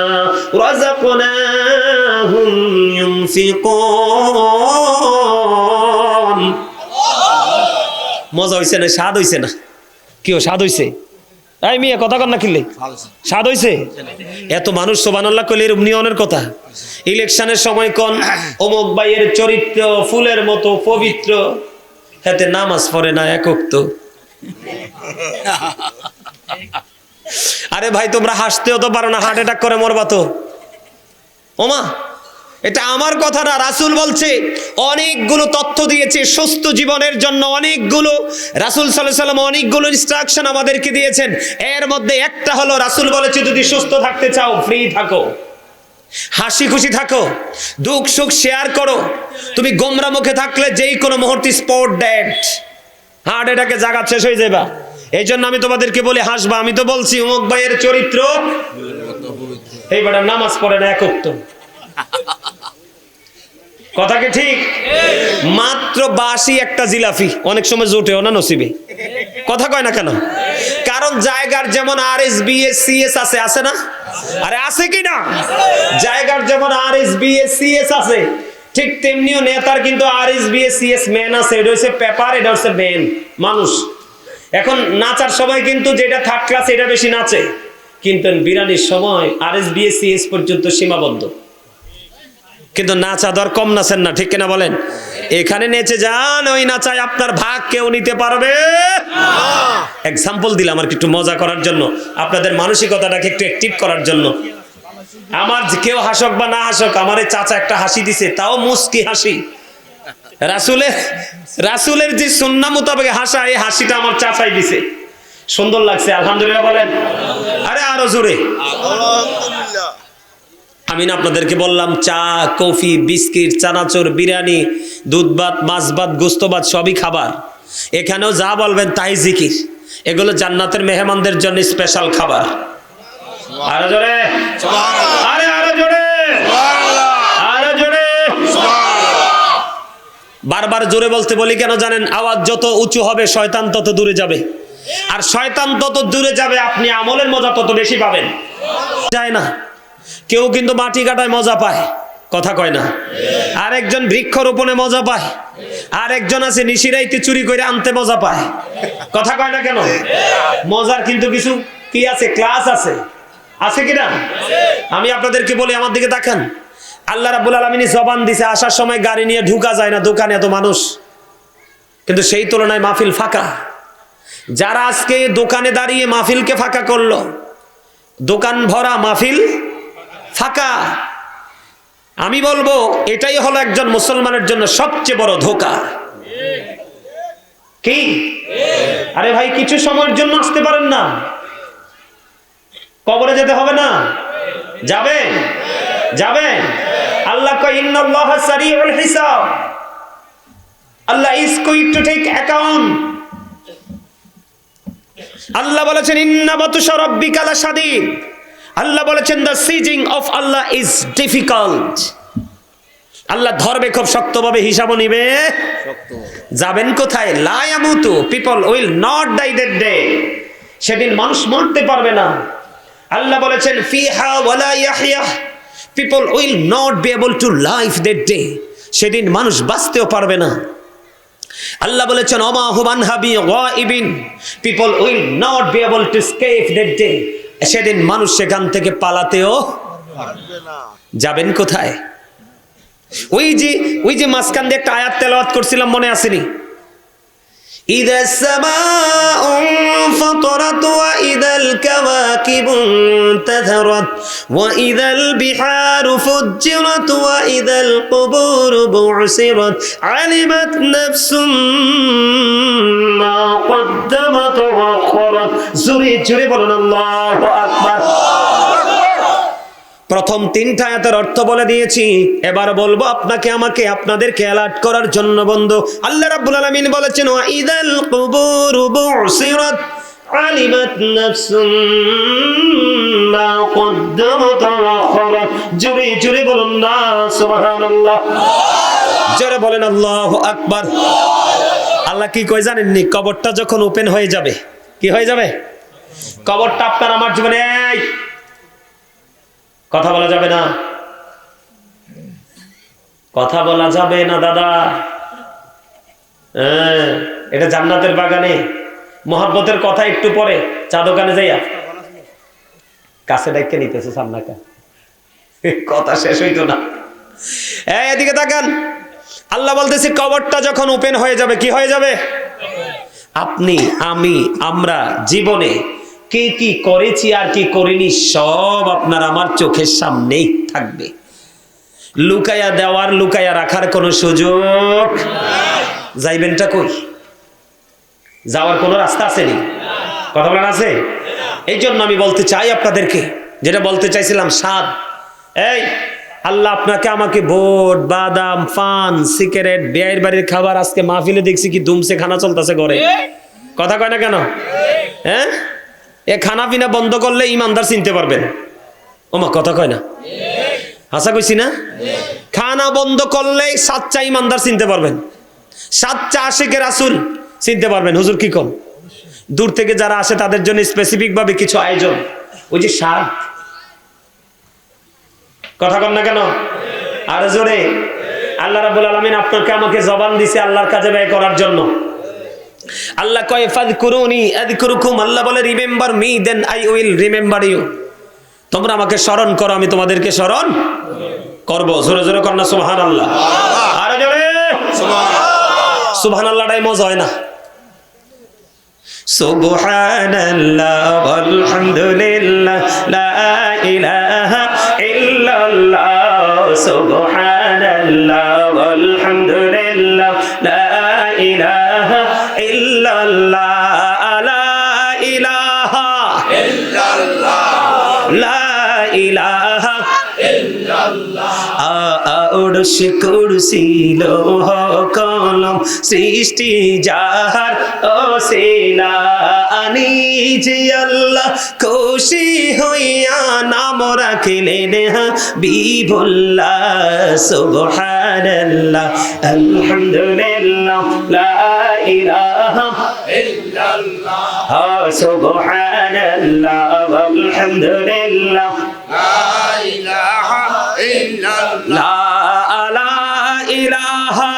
রাযাকনাহুম ইউনফিকুন। মজা হইছে না? স্বাদ হইছে না? কি স্বাদ হইছে? এই মিয়া কথা কর না, কিনলে স্বাদ হইছে? এত মানুষ সুবহানাল্লাহ কইলে এর নিয়নের কথা। ইলেকশনের সময় কোন অমুক ভাইয়ের চরিত্র ফুলের মতো পবিত্র, হাতে নামাজ পড়ে না একক তো। আরে ভাই তোমরা হাসতেও তো পারো না, হার্ট অ্যাটাক করে মরবা তো। ওমা, এটা আমার কথা না, রাসূল বলছে। অনেকগুলো তথ্য দিয়েছে সুস্থ জীবনের জন্য, অনেকগুলো রাসূল সাল্লাল্লাহু আলাইহি ওয়াসাল্লাম অনেকগুলো ইনস্ট্রাকশন আমাদেরকে দিয়েছেন। এর মধ্যে একটা হলো রাসূল বলেছে যদি সুস্থ থাকতে চাও ফ্রি থাকো, হাসি খুশি থাকো, দুঃখ সুখ শেয়ার করো। তুমি গোমরা মুখে থাকলে যেই কোনো মুহূর্তে স্পট ডেড, হার্ট অ্যাটাকে জায়গা শেষ হয়ে যাবে। এই জন্য আমি তোমাদেরকে বলি হাসবা। আমি তো বলছি অমুক ভাইয়ের চরিত্র এই বেটা নামাজ পড়ে না একক তো। কথা কি ঠিক? মাত্র বাসি একটা জিলাফি অনেক সময় জোটেও না নসিবে। কথা কয় না কেন? কারণ জায়গার যেমন RSBSCS আছে, আছে না? আরে আছে কি না? জায়গার যেমন RSBSCS আছে, ঠিক তেমনিও নেতার কিন্তু RSBSCS ম্যান আছে। এটা হচ্ছে পেপার, এটা হচ্ছে ব্যান, মানুষ। এখন নাচার সময় কিন্তু যেটা থার্ড ক্লাস এটা বেশি নাচে, কিন্তু বিরানির সময় RSBSCS পর্যন্ত সীমাবদ্ধ, কিন্তু নাচা দর কম নাচেন না, ঠিক কিনা বলেন? এখানে নেচে যান, ওই নাচায় আপনার ভাগ কেউ নিতে পারবে। এক্সাম্পল দিলাম আর একটু মজা করার জন্য, আপনাদের মানসিকতাটাকে একটু অ্যাক্টিভ করার জন্য। আমার কেউ হাসক বা না হাসক, আমার এই চাচা একটা হাসি দিছে, তাও মুস্কি হাসি। রাসূলের যে সুন্নাহ মোতাবেক হাসা, এই হাসিটা আমার চাচাই দিছে, সুন্দর লাগছে, আলহামদুলিল্লাহ বলেন। আরে আরো জোরে আলহামদুলিল্লাহ। আমি না আপনাদেরকে বললাম চা, কফি, বিস্কিট, চানাচুর, বিরিয়ানি, দুধ ভাত, মাছ ভাত, গোস্ত ভাত সবই খাবার। এখানেও যা বলবেন তাই জিকির। এগুলো জান্নাতের মেহমানদের জন্য স্পেশাল খাবার। আরো জোরে সুবহানাল্লাহ, আরে আরো জোরে সুবহানাল্লাহ, আরো জোরে সুবহানাল্লাহ। বারবার জোরে বলতে বলি কেন জানেন? আওয়াজ যত উঁচু হবে শয়তান তত দূরে যাবে, আর শয়তান তত দূরে যাবে আপনি আমলের মজা তত বেশি পাবেন। যায় না কেউ কিন্তু মাটি কাটায় মজা পায়, কথা কয় না। আর একজন বৃক্ষরোপণে মজা পায়, আর একজন আছে নিশিরাইতে চুরি করে আনতে মজা পায়, কথা কয় না কেন? মজার কিন্তু কিছু কি আছে, ক্লাস আছে, আছে কিনা? আমি আপনাদেরকে বলি, আমার দিকে তাকান। আল্লাহ রাব্বুল আলামিন জবান দিছে, আসার সময় গাড়ি নিয়ে ঢুকা যায় না, দোকানে এত মানুষ, কিন্তু সেই তুলনায় মাহফিল ফাঁকা। যারা আজকে দোকানে দাঁড়িয়ে মাহফিলকে ফাঁকা করলো, দোকান ভরা মাহফিল ফাঁকা, আমি বলবো এটাই হলো একজন মুসলমানের জন্য সবচেয়ে বড় ধোঁকা। কি আরে ভাই, কিছু সময়ের জন্য আসতে পারেন না? কবরে যেতে হবে না? যাবেন যাবেন। আল্লাহ কয় ইন্নাল্লাহা সারিউল হিসাব, আল্লাহ is quick to take account. আল্লাহ বলেছেন ইন্না বাতুশা রাব্বিকা লাশাদীদ। আল্লাহ বলেছেন দ্য সিজিং অফ আল্লাহ ইজ ডিফিকাল্ট। আল্লাহ ধরবে খুব শক্তভাবে, হিসাবও নিবে। যাবেন কোথায়? লা ইয়ামুতু, people will not die that day. সেদিন মানুষ মরতে পারবে না। আল্লাহ বলেছেন ফিহা ওয়ালা ইয়াহইয়া, people will not be able to live that day. সেদিন মানুষ বাঁচতেও পারবে না। আল্লাহ বলেছেন ওমা হুম আনহা বিগাইবিন, people will not be able to escape that day. সেদিন মানুষ সেখান থেকে পালাতেও পারবে না। যাবেন কোথায়? ওই যে মাঝখান দিয়ে একটা আয়াত তেলাওয়াত করছিলাম, মনে আসেনি? ইদা সামাউ ফাতারাত ওয়া ইদাল কাওয়াকিবু তাযারাত ওয়া ইদাল বিহারু ফুজ্জিরাত ওয়া ইদাল কুবুরু বু'সিরাত আলিমাত নাফসুম মা কদ্দামাত ওয়া আখরাত। জোরে জোরে বলুন আল্লাহু আকবার। প্রথম তিনটা আয়াতের অর্থ বলে দিয়েছি, এবার বলবো আপনাকে আমাকে আপনাদেরকে অ্যালার্ট করার জন্য বন্ধু। আল্লাহ রাব্বুল আলামিন বলেছেন ওয়া ইদাল কুবুরু বু'সিরাত আলিমাত নাফসুম মা কদ্দামাত ওয়া আখরাত। জোরে জোরে বলুন না সুবহানাল্লাহ, জোরে বলেন আল্লাহু আকবার। আল্লাহ কি কয় জানেননি? কবরটা যখন ওপেন হয়ে যাবে, কি হয়ে যাবে? কবরটা আপনার আমার জীবনে কথা বলা যাবে না, কথা বলা যাবে না দাদা। এটা জান্নাতের বাগানে মহব্বতের কথা একটু পরে চা দোকানে যাইয়া কাছে ডাইকে নিতেছে সামনাকা, কথা শেষ হইতো না। এদিকে তাকান, আল্লাহ বলতেছে কবরটা যখন ওপেন হয়ে যাবে, কি হয়ে যাবে? আপনি, আমি, আমরা জীবনে কি কি করেছি আর কি করিনি সব আপনার আমার চোখের সামনেই থাকবে। লুকায়া দেওয়ার, লুকায়া রাখার কোনো সুযোগ যাইবেনটা কই? যাওয়ার কোনো রাস্তা আসেনি, কথা বলার আছে। এই জন্য আমি বলতে চাই আপনাদেরকে, যেটা বলতে চাইছিলাম, স্বাদ। এই আল্লাহ আপনাকে আমাকে ভোট, বাদাম, পান, সিগারেট, বিয়ের বাড়ির খাবার, আজকে মাহফিলে দেখছি কি ধুমসে খানা চলতেছে ঘরে, কথা কয় না কেন? হ্যাঁ, এ খানা পিনা বন্ধ করলে ইমানদার চিনতে পারবেন। ওমা কথা কয় না, হাসা কইছি না? খানা বন্ধ করলে সাচ্চা ইমানদার চিনতে পারবেন, সাচ্চা আশিকে রাসূল চিনতে পারবেন। হুজুর কি কম? দূর থেকে যারা আসে তাদের জন্য স্পেসিফিক ভাবে কিছু আয়োজন, ওই যে স্বাদ, কথা কন না কেন? আর জোরে। আল্লাহ রাব্বুল আলামিন আপনাকে আমাকে জবান দিছে আল্লাহর কাজে ব্যয় করার জন্য। আল্লাহ কয় ফাযকুরুনি আযকুরুকুম, আল্লাহ বলে remember me then I will remember you. তোমরা আমাকে স্মরণ করো, আমি তোমাদেরকে স্মরণ করব। জোরে জোরে কর না সুবহানাল্লাহ। আরে জোরে সুবহানাল্লাহ। সুবহানাল্লাহটাই মজা হয় না? সুবহানাল্লাহ ওয়ালহামদুলিল্লাহ লা ইলাহা ইল্লাল্লাহ, সুবহানাল্লাহ ওয়ালহামদুলিল্লাহ লা ইলাহা ইল্লাল্লাহ, লা ইলাহা ইল্লাল্লাহ, লা ইলাহা ইল্লাল্লাহ। আরশ কুরসি লৌহ কলম সৃষ্টি যাহার ওসিলা, আনি যে আল্লাহ খুশি হইয়া নাম রাখিলেন হাবিবুল্লাহ। সুবহানাল্লাহ আলহামদুলিল্লাহ লা ইলাহা ইল্লাল্লাহ, সুবহানাল্লাহ আলহামদুলিল্লাহ লা ইলাহা ইল্লাল্লাহ, লা ইলাহা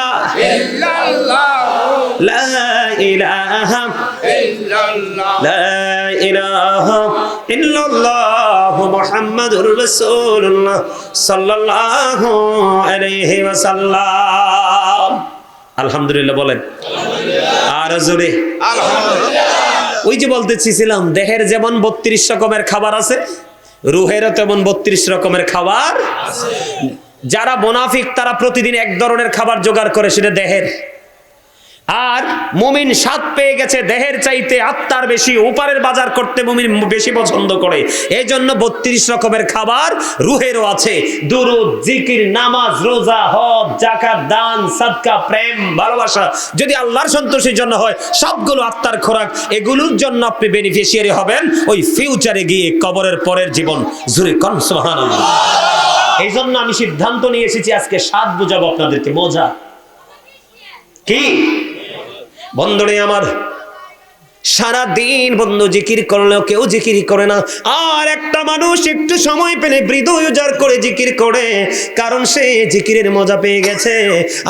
ইল্লাল্লাহ, লা ইলাহা ইল্লাল্লাহ, লা ইলাহা ইল্লাল্লাহ মুহাম্মাদুর রাসূলুল্লাহ সাল্লাল্লাহু আলাইহি ওয়াসাল্লাম। আলহামদুলিল্লাহ বলেন আলহামদুলিল্লাহ। আর জোরে আলহামদুলিল্লাহ। ওই যে বলতে চেয়েছিলাম, দেহের যেমন 32 রকমের খাবার আছে, রুহেরও তেমন 32 রকমের খাবার আছে। যারা মুনাফিক তারা প্রতিদিন এক ধরনের খাবার জোগাড় করে, সেটা দেহের। আর মুমিন স্বাদ পেয়ে গেছে দেহের চাইতে, আত্মার বেশি, উপারের বাজার করতে মুমিন বেশি পছন্দ করে। এই জন্য 32 রকমের খাবার রুহেরও আছে। দুরূদ, জিকির, নামাজ, রোজা, হজ, যাকাত, দান, সাদকা, প্রেম, ভালোবাসা যদি আল্লাহর সন্তোষের জন্য হয়, সবগুলো আত্মার খোরাক। এগুলোর জন্য আপনি বেনিফিশিয়ারি হবেন ওই ফিউচারে গিয়ে, কবরের পরের জীবন। জোরে কোন সুবহানাল্লাহ। এই জন্য আমি সিদ্ধান্ত নিয়ে এসেছি আজকে স্বাদ বুঝাবো আপনাদেরকে, মজা কি। বন্ধুরে আমার, সারা দিন বন্ধু জিকির করলেও কেউ জিকির করে না। আর একটা মানুষ একটু সময় পেলে হৃদয় উজাড় করে জিকির করে, কারণ সে জিকিরের মজা পেয়ে গেছে।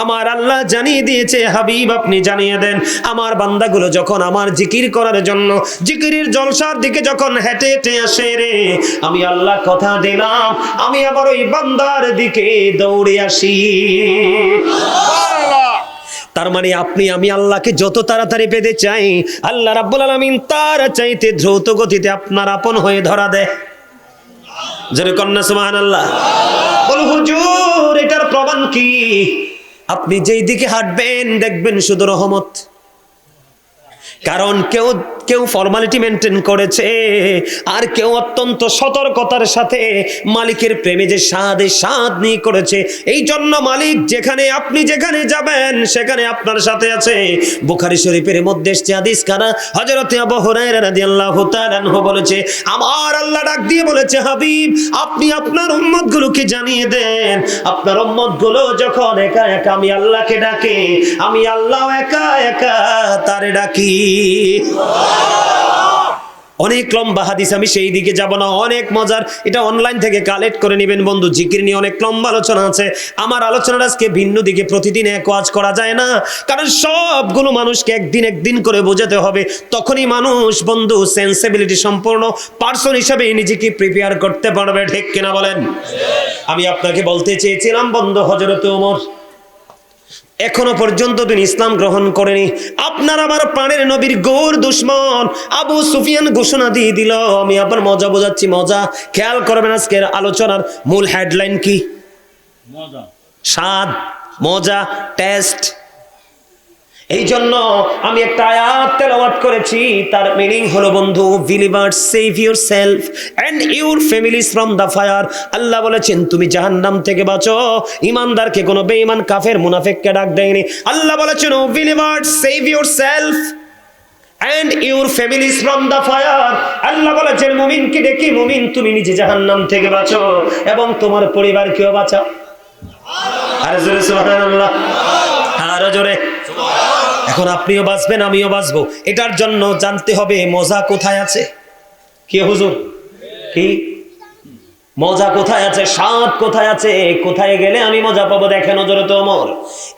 আমার আল্লাহ জানিয়ে দিয়েছে, হাবিব আপনি জানিয়ে দেন আমার বান্দাগুলো যখন আমার জিকির করার জন্য জিকিরের জলসার দিকে যখন হেঁটে হেঁটে আসে রে, আমি আল্লাহ কথা দিলাম আমি আবার ওই বান্দার দিকে দৌড়ে আসি। তার মানে আপনি আমি আল্লাহকে যত তাড়াতাড়ি পেতে চাই, আল্লাহ রাব্বুল আলামিন তার চাইতে দ্রুত গতিতে আপনার আপন হয়ে ধরা দেয়। জোরে কন্যা সুবহানাল্লাহ। বল হুজুর এটার প্রমাণ কি? আপনি যেই দিকে হাঁটবেন দেখবেন শুধু রহমত। কারণ কেউ ফর্মালিটি মেনটেন করেছে, আর কেউ অত্যন্ত সতর্কতার সাথে মালিকের প্রেমে যে স্বাদ নিয়ে করেছে। এই জন্য মালিক যেখানে আপনি যেখানে যাবেন সেখানে আপনার সাথে আছে। বুখারী শরীফের মধ্যে এসেছে হাদিস কানা, হযরত আবু হুরায়রা রাদিয়াল্লাহু তাআলা আনহু বলেছে, আমার আল্লাহ ডাক দিয়ে বলেছে, হাবিব আপনি আপনার উম্মতগুলোকে জানিয়ে দেন, আপনার উম্মতগুলো যখন একা একা আমি আল্লাহকে ডাকে, আমি আল্লাহ একা একা তারে ডাকি। অনেক লম্বা হাদিস, আমি সেই দিকে যাব না, অনেক মজার। এটা অনলাইন থেকে কালেক্ট করে নেবেন বন্ধু। জিকির নিয়ে অনেক লম্বা আলোচনা আছে। আমার আলোচনাটা আজকে ভিন্ন দিকে, প্রতিদিন এক ওয়াজ করা যায় না, কারণ সবগুলো মানুষকে একদিন করে বোঝাতে হবে। তখনই মানুষ বন্ধু সেন্সিবিলিটি সম্পূর্ণ পার্সন হিসেবে নিজেকে প্রিপেয়ার করতে পারবে। ঠিক কিনা বলেন? আমি আপনাকে বলতে চেয়েছিলাম বন্ধু, হযরত ওমর এখনো পর্যন্ত তিনি ইসলাম গ্রহণ করেনি। আপনার আমার প্রাণের নবীর গৌর দুশমন আবু সুফিয়ান ঘোষণা দিয়ে দিল। আমি আবার মজা বোঝাচ্ছি, মজা খেয়াল করবেন। আজকের আলোচনার মূল হেডলাইন কি? মজা, স্বাদ, মজা, টেস্ট। এই জন্য আমি একটা আয়াত তেলাওয়াত করেছি, তার মিনিং হলো বন্ধু, believers save yourself and your families from the fire. আল্লাহ বলেছেন তুমি জাহান্নাম থেকে বাঁচো। ইমানদারকে কোনো বেঈমান কাফের মুনাফিককে ডাক দেয়নি। আল্লাহ বলেছেন O believers save yourself and your families from the fire. আল্লাহ বলেছেন মুমিনকে ডেকে, মুমিন তুমি নিজে জাহান্নাম থেকে বাঁচো এবং তোমার পরিবারকেও বাঁচাও। আর জোরে সুবহানাল্লাহ, আর জোরে। এখন আপনিও বাঁচবেন, আমিও বাঁচবো। এটার জন্য জানতে হবে মজা কোথায় আছে। কি হুজুর? কি মজা কোথায় আছে, স্বাদ কোথায় আছে, কোথায় গেলে আমি মজা পাবো? দেখেন হযরত ওমর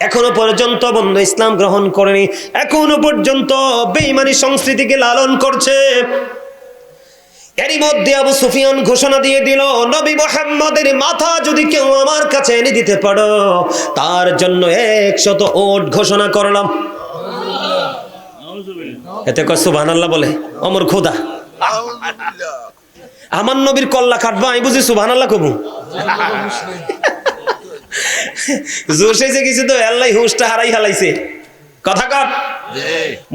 এখনো পর্যন্ত বন্ধু ইসলাম গ্রহণ করেনি, এখনো পর্যন্ত বেঈমানি সংস্কৃতিকে লালন করছে। এরই মধ্যে আবু সুফিয়ান ঘোষণা দিয়ে দিল, নবী মুহাম্মদের মাথা যদি কেউ আমার কাছে এনে দিতে পারো তার জন্য 100 ওট ঘোষণা করলাম। এতে কয় সুবহানাল্লাহ বলে ওমর খোদা, আমার নবীর কল্লা কাটবা আমি বুঝি সুবহানাল্লাহ কবু? জোশে যে কিছু তো আল্লাহ হুঁশটা হারাই হালাইছে। কথা কর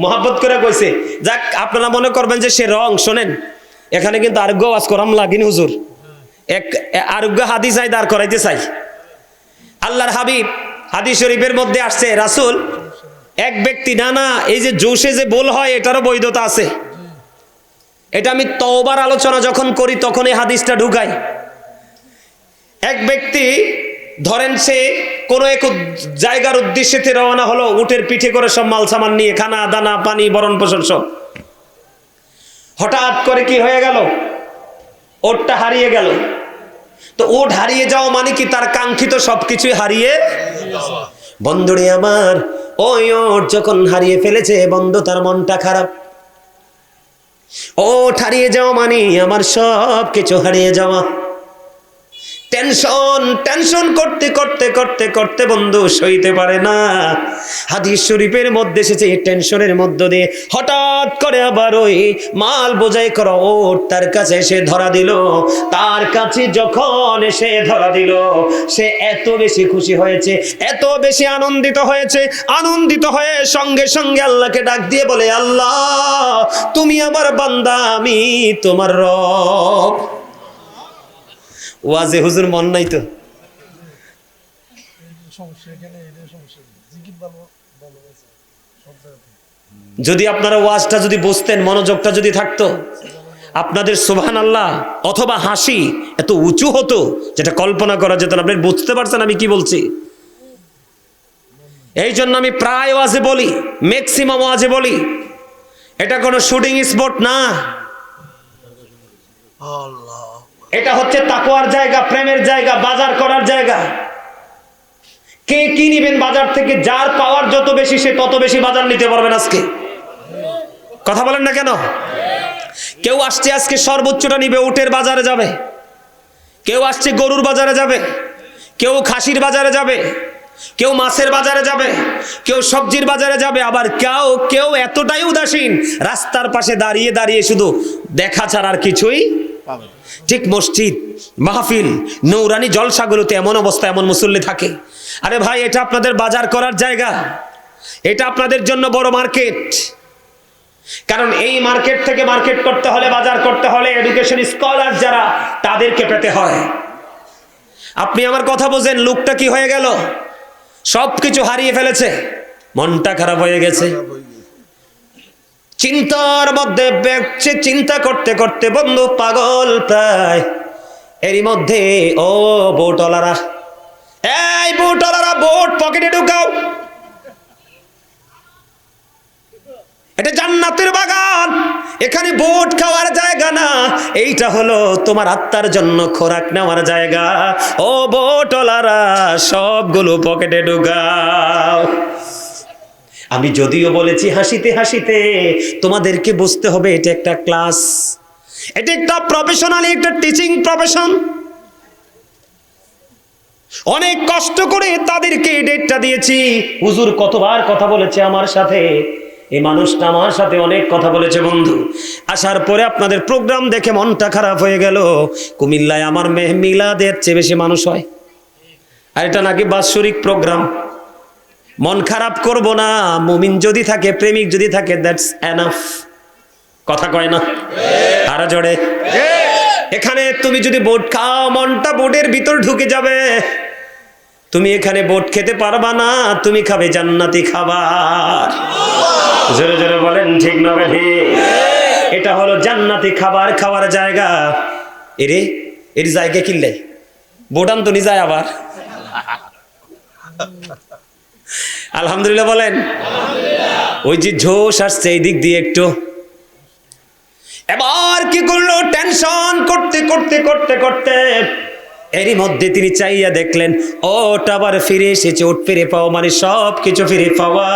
মোহাব্বত করে কইছে। যাক, আপনারা মনে করবেন যে সে রং, শোনেন এখানে কিন্তু আরোগ্য ওয়াজ করাম লাগিনি হুজুর, এক আরোগ্য হাদিস আই দাঁড় করাইতে চাই। আল্লাহর হাবিব হাদিস শরীফের মধ্যে আসছে, রাসূল এক ব্যক্তি, না এই যে জোশে যে বল হয় এটারও বৈধতা আছে। এটা আমি তওবার আলোচনা যখন করি তখন এই হাদিসটা ঢুকাই। এক ব্যক্তি ধরেন সে কোনো এক জায়গার উদ্দেশ্যে রওনা হলো, উটের পিঠে করে সব মাল সামান নিয়ে, খানা দানা পানি বরণ পোষণ সব। হঠাৎ করে কি হয়ে গেল, ওটটা হারিয়ে গেল। তো ওট হারিয়ে যাওয়া মানে কি তার কাঙ্ক্ষিত সবকিছুই হারিয়ে। বন্ধুরে আমার, ওই ওট যখন হারিয়ে ফেলেছে বন্ধু তার মনটা খারাপ। ওট হারিয়ে যাওয়া মানে আমার সব কিছু হারিয়ে যাওয়া। টেনশন করতে করতে করতে করতে বন্ধু সইতে পারে না। হাদিস শরীফের মধ্যে এসেছে টেনশনের মধ্য দিয়ে হঠাৎ করে আবার ওই মাল বোঝাই করা ওট তার কাছে এসে ধরা দিল। তার কাছে যখন এসে ধরা দিল সে এত বেশি খুশি হয়েছে, এত বেশি আনন্দিত হয়েছে, আনন্দিত হয়ে সঙ্গে সঙ্গে আল্লাহকে ডাক দিয়ে বলে, আল্লাহ তুমি আমার বান্দা, আমি তোমার রব। ওয়াজে হুজুর মন নাই তো? যদি আপনারা ওয়াজটা যদি বুঝতেন, মনোযোগটা যদি থাকতো, আপনাদের সুবহানাল্লাহ অথবা হাসি এত উঁচু হতো যেটা কল্পনা করা যেত না। আপনি বুঝতে পারছেন আমি কি বলছি? এই জন্য আমি প্রায় ওয়াজে বলি, ম্যাক্সিমাম ওয়াজে বলি, এটা কোনো শুটিং স্পট না, এটা হচ্ছে তাকওয়ার জায়গা, প্রেমের জায়গা, বাজার করার জায়গা। কে কি নিবেন বাজার থেকে? যার পাওয়ার যত বেশি সে তত বেশি বাজার নিতে পারবেন। আজকে কথা বলেন না কেন? কেউ আসছে আজকে সর্বোচ্চটা নিবে, উটের বাজারে যাবে, কেউ আসছে গরুর বাজারে যাবে, কেউ খাসির বাজারে যাবে, কেউ মাছের বাজারে যাবে, কেউ সবজির বাজারে যাবে, আবার কেউ এতটাই উদাসীন রাস্তার পাশে দাঁড়িয়ে দাঁড়িয়ে শুধু দেখা ছাড়া আর কিছুই। ঠিক মসজিদ, মাহফিল, নৌরানি জলসাগুলোতে এমন অবস্থা, এমন মুসল্লি থাকে। আরে ভাই, এটা আপনাদের বাজার করার জায়গা, এটা আপনাদের জন্য বড় মার্কেট। কারণ এই মার্কেট থেকে মার্কেট করতে হলে, বাজার করতে হলে এডুকেশন স্কলার যারা তাদেরকে পেতে হয়। আপনি আমার কথা বোঝেন, লোকটা কি হয়ে গেল? সবকিছু হারিয়ে ফেলেছে, মনটা খারাপ হয়ে গেছে। চিন্তার মধ্যে বেঁচে চিন্তা করতে করতে বন্ধু পাগল প্রায়। এরই মধ্যে ও বোটওয়ালারা, এই বোটওয়ালারা, বোট পকেটে ঢুকাও, এটা জান্নাতের বাগান, এখানে বোট খাওয়ার জায়গা না, এইটা হলো তোমার আত্মার জন্য খোরাক নেওয়ার জায়গা। ও বোটওয়ালারা, সবগুলো পকেটে ঢুকাও। আমি যদিও বলেছি হাসিতে হাসিতে, তোমাদেরকে বুঝতে হবে এটা একটা ক্লাস, এটা একটা প্রফেশনাল, একটা টিচিং প্রফেশন। অনেক কষ্ট করে তাদেরকে ডেটটা দিয়েছি। হুজুর কতবার কথা বলেছে আমার সাথে, এই মানুষটা আমার সাথে অনেক কথা বলেছে বন্ধু। আসার পরে আপনাদের প্রোগ্রাম দেখে মনটা খারাপ হয়ে গেল। কুমিল্লায় আমার মিলাদের চেয়ে বেশি মানুষ হয়, আর এটা নাকি বাৎসরিক প্রোগ্রাম। মন খারাপ করব না, মুমিন যদি থাকে, প্রেমিক যদি থাকে, দ্যাটস এনাফ। কথা কয় না আরো জোরে? এখানে তুমি যদি বোট খাও, মনটা বোটের ভিতর ঢুকে যাবে। তুমি এখানে বোট খেতে পারবা না, তুমি খাবে জান্নাতি খাবার। জোরে জোরে বলেন ঠিক না ভাই? এটা হলো জান্নাতি খাবার খাওয়ার জায়গা। এর জায়গা কিনলে বোটান তো নি যায় আবার। আলহামদুলিল্লাহ বলেন। ওই যে ঝোশ আসছে এই দিক দিয়ে একটু, এবার এবার কি করলো, টেনশন করতে করতে করতে করতে এরই মধ্যে তিনি চাইয়া দেখলেন ওট আবার ফিরে এসেছে। ওট ফিরে পাওয়া মানে সব কিছু ফিরে পাওয়া।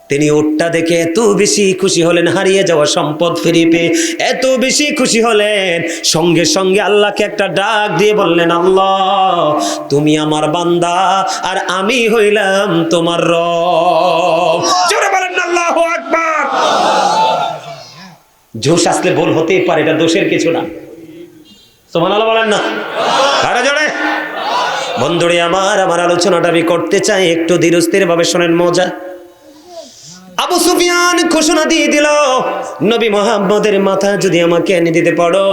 তিনি ওটটা দেখে এত বেশি খুশি হলেন, হারিয়ে যাওয়া সম্পদ ফিরে পেয়ে এত বেশি খুশি হলেন, সঙ্গে সঙ্গে আল্লাহকে একটা ডাক দিয়ে বললেন, আল্লাহ তুমি আমার বান্দা আর আমি হইলাম তোমার রব। জোরে বলেন আল্লাহু আকবার। জোশ আসলে ভুল হতেই পারে, এটা দোষের কিছু না। সুবহানাল্লাহ বলেন না আরে জোরে। বন্ধুরে আমার আলোচনাটা আমি করতে চাই, একটু ধীরস্থির ভাবে শোনেন। মজা, আবু সুফিয়ান ঘোষণা দিয়ে দিল, নবী মুহাম্মদের মাথা যদি আমাকে এনে দিতে পারো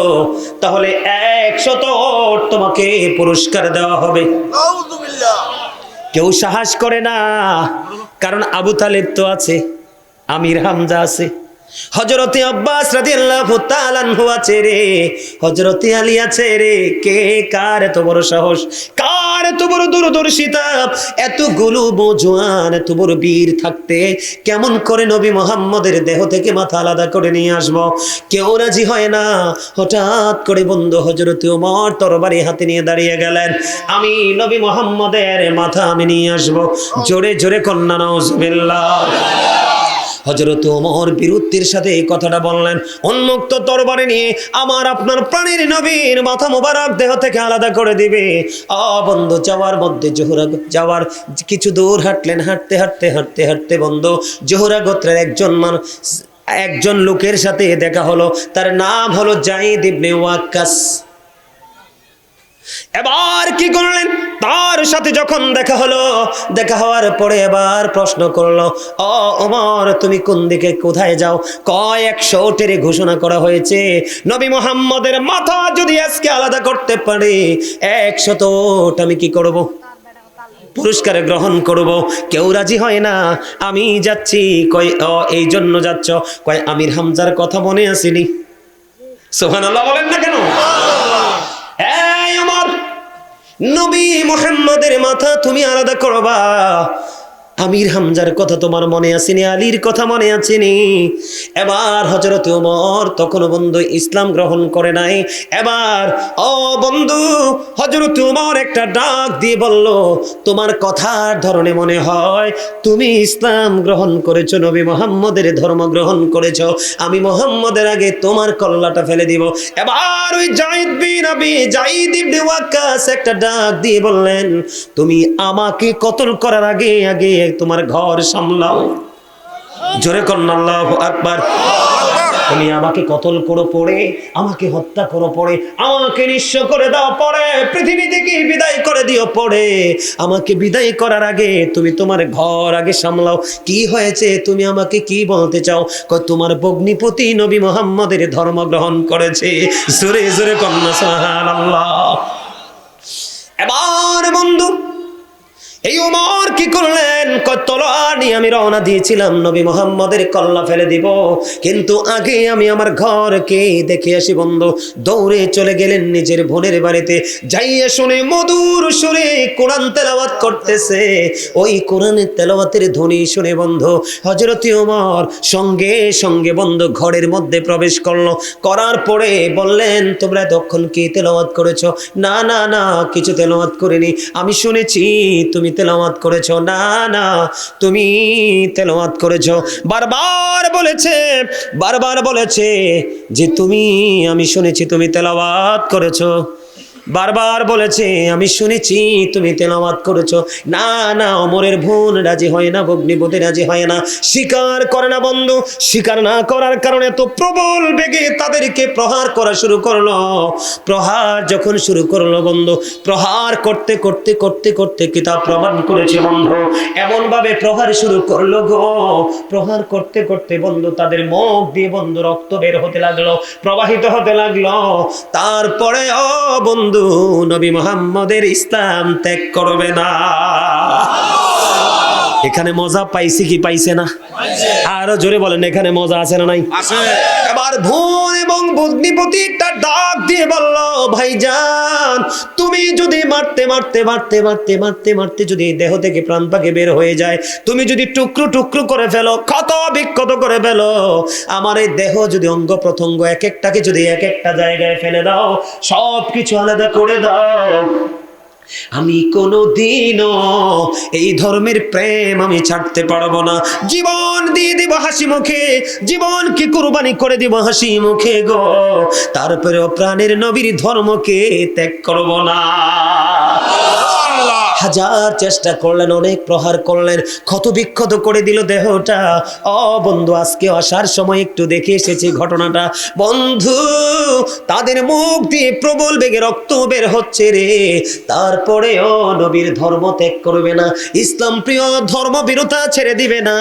তাহলে 100 ওট তোমাকে পুরস্কার দেওয়া হবে। কেউ সাহস করে না, কারণ আবু তালেব তো আছে, আমির হামজা আছে, হযরতে আব্বাস রাদিয়াল্লাহু তাআলা আনহু আছে রে, হযরতে আলী আছে রে। কে কার এত বড় সাহস, কার এত বড় দূরদর্শিতা, এতগুলো মজওয়ান এত বড় বীর থাকতে কেমন করে নবী মুহাম্মদের দেহ থেকে মাথা আলাদা করে নিয়ে আসবো? কেউ রাজি হয় না। হঠাৎ করে বন্ধু হযরতে ওমর তরবারি হাতে নিয়ে দাঁড়িয়ে গেলেন, আমি নবী মুহাম্মদের মাথা আমি নিয়ে আসবো। জোরে জোরে কন্যা নাউজুবিল্লাহ। হযরত ওমর বীরত্বের সাথে এই কথাটা বললেন, উন্মুক্ত তরবারি নিয়ে আমার আপনার প্রাণের নবীর মাথা মোবারক দেহ থেকে আলাদা করে দিবে। বন্ধু যাওয়ার মধ্যে জোহরা যাওয়ার কিছু দূর হাঁটলেন, হাঁটতে হাঁটতে হাঁটতে হাঁটতে বন্ধু জোহরা গোত্রের একজন লোকের সাথে দেখা হলো, তার নাম হলো যায়েদ ইবনে ওয়াক্কাস। এবার কি করলেন, তার সাথে যখন দেখা হলো, দেখা হওয়ার পরে এবার প্রশ্ন করলো, ও ওমর তুমি কোন দিকে কোথায় যাও? কয় 100 ওটের ঘোষণা করা হয়েছে, নবী মুহাম্মদের মাথা যদি আজকে আলাদা করতে পারে 100 ওট আমি কি করব? পুরস্কার গ্রহণ করব। কেউ রাজি হয় না। আমি যাচ্ছি। কয় এই জন্য যাচ্ছ? কয় আমির হামজার কথা মনে আসেনি। সুবহানাল্লাহ বলেন না কেন? এই ওমর, নবী মুহাম্মদের মাথা তুমি আলাদা করবা, আমির হামজার কথা তোমার মনে আসেনি, আলীর কথা মনে আসেনি। এবার হযরত ওমর তখন বন্ধু ইসলাম গ্রহণ করে নাই। এবার বন্ধু হযরত ওমর একটা ডাক দিয়ে বলল, তোমার কথার ধরনে মনে হয় তুমি ইসলাম গ্রহণ করেছো, নবী মুহাম্মদের ধর্ম গ্রহণ করেছো। আমি মুহাম্মদের আগে তোমার কল্লাটা ফেলে দিব। এবার ওই যায়েদ ইবনে ওয়াক্কাস একটা ডাক দিয়ে বললেন, তুমি আমাকে কতল করার আগে আগে তোমার ঘর সামলাও। জোরে কন্না আল্লাহু আকবার। তুমি আমাকে কতল করো পড়ে, আমাকে হত্যা করো পড়ে, আমাকে নিঃস্ব করে দাও পড়ে, পৃথিবী থেকে বিদায় করে দিও পড়ে, আমাকে বিদায় করার আগে তুমি তোমার ঘর আগে সামলাও। কি হয়েছে, তুমি আমাকে কি বলতে চাও? তোমার ভগ্নিপতি নবী মুহাম্মদের ধর্ম গ্রহণ করেছে। জোরে জোরে কন্না সুবহানাল্লাহ। এবার বন্ধু এই ওমর কি করলেন, তলোয়ার নিয়ে আমি রওনা দিয়েছিলাম নবী মুহাম্মদের কল্লা ফেলে দিব, কিন্তু আগে আমি আমার ঘরকে দেখে আসি। বন্ধু দৌড়ে চলে গেলেন নিজের বোনের বাড়িতে, যাইয়া শুনে মধুর সুরে কোরআন তেলাওয়াত করতেছে। ওই কোরআনের তেলাওয়াতের ধ্বনি শুনে বন্ধু হযরত ওমর সঙ্গে সঙ্গে বন্ধু ঘরের মধ্যে প্রবেশ করলো। করার পরে বললেন, তোমরা তখন কি তেলাওয়াত করেছো? না না না, কিছু তেলাওয়াত করিনি। আমি শুনেছি তুমি তেলাওয়াত করেছো। না না, তুমি তেলাওয়াত করেছো। বারবার বলেছে যে আমি শুনেছি তুমি তেলাওয়াত করেছো। বারবার বলেছে আমি শুনেছি তুমি তেলাওয়াত করেছো। না না, ওমরের বোন রাজি হয় না, ভগ্নিপতি রাজি হয় না, স্বীকার করে না। বন্ধু স্বীকার না করার কারণে তো প্রবল বেগে তাদেরকে প্রহার করা শুরু করলো। প্রহার যখন শুরু করলো বন্ধু, প্রহার করতে করতে করতে করতে কিতাব প্রমাণ করেছে বন্ধু, এমন ভাবে প্রহার শুরু করলো গো, প্রহার করতে করতে বন্ধু তাদের মুখ দিয়ে বন্ধু রক্ত বের হতে লাগলো, প্রবাহিত হতে লাগলো। তারপরে বন্ধু নবী মুহাম্মদের ইসলাম ত্যাগ করবে না। এখানে মজা পাইছি কি পাইছে না? আরো জোরে বলেন, এখানে মজা আছে না নাই? এবার বোন এবং ভগ্নিপতি একটা ডাক দিয়ে বলল, ভাইজান তুমি যদি মারতে মারতে মারতে মারতে মারতে মারতে যদি দেহ থেকে প্রাণ পাখি বের হয়ে যায়, তুমি যদি টুকরো টুকরো করে ফেলো, ক্ষত বিক্ষত করে ফেলো, আমার এই দেহ যদি অঙ্গ প্রত্যঙ্গ এক একটাকে যদি এক একটা জায়গায় ফেলে দাও, সব কিছু আলাদা করে দাও, আমি কোনোদিনও এই ধর্মের প্রেম আমি ছাড়তে পারবো না। জীবন দিয়ে দিব হাসি মুখে, জীবন কি কুরবানি করে দিব হাসি মুখে গো, তারপরেও প্রাণের নবীর ধর্মকে ত্যাগ করব না। হাজার চেষ্টা করলেন, অনেক প্রহার করলেন, ক্ষত বিক্ষত করে দিল দেহটা। ও বন্ধু, আজকে আসার সময় একটু দেখে এসেছি ঘটনাটা। বন্ধু, তাদের মুখ দিয়ে প্রবল বেগে রক্ত বের হচ্ছে রে, তারপরেও নবীর ধর্ম ত্যাগ করবে না, ইসলাম প্রিয় ধর্ম বিরোধা ছেড়ে দিবে না।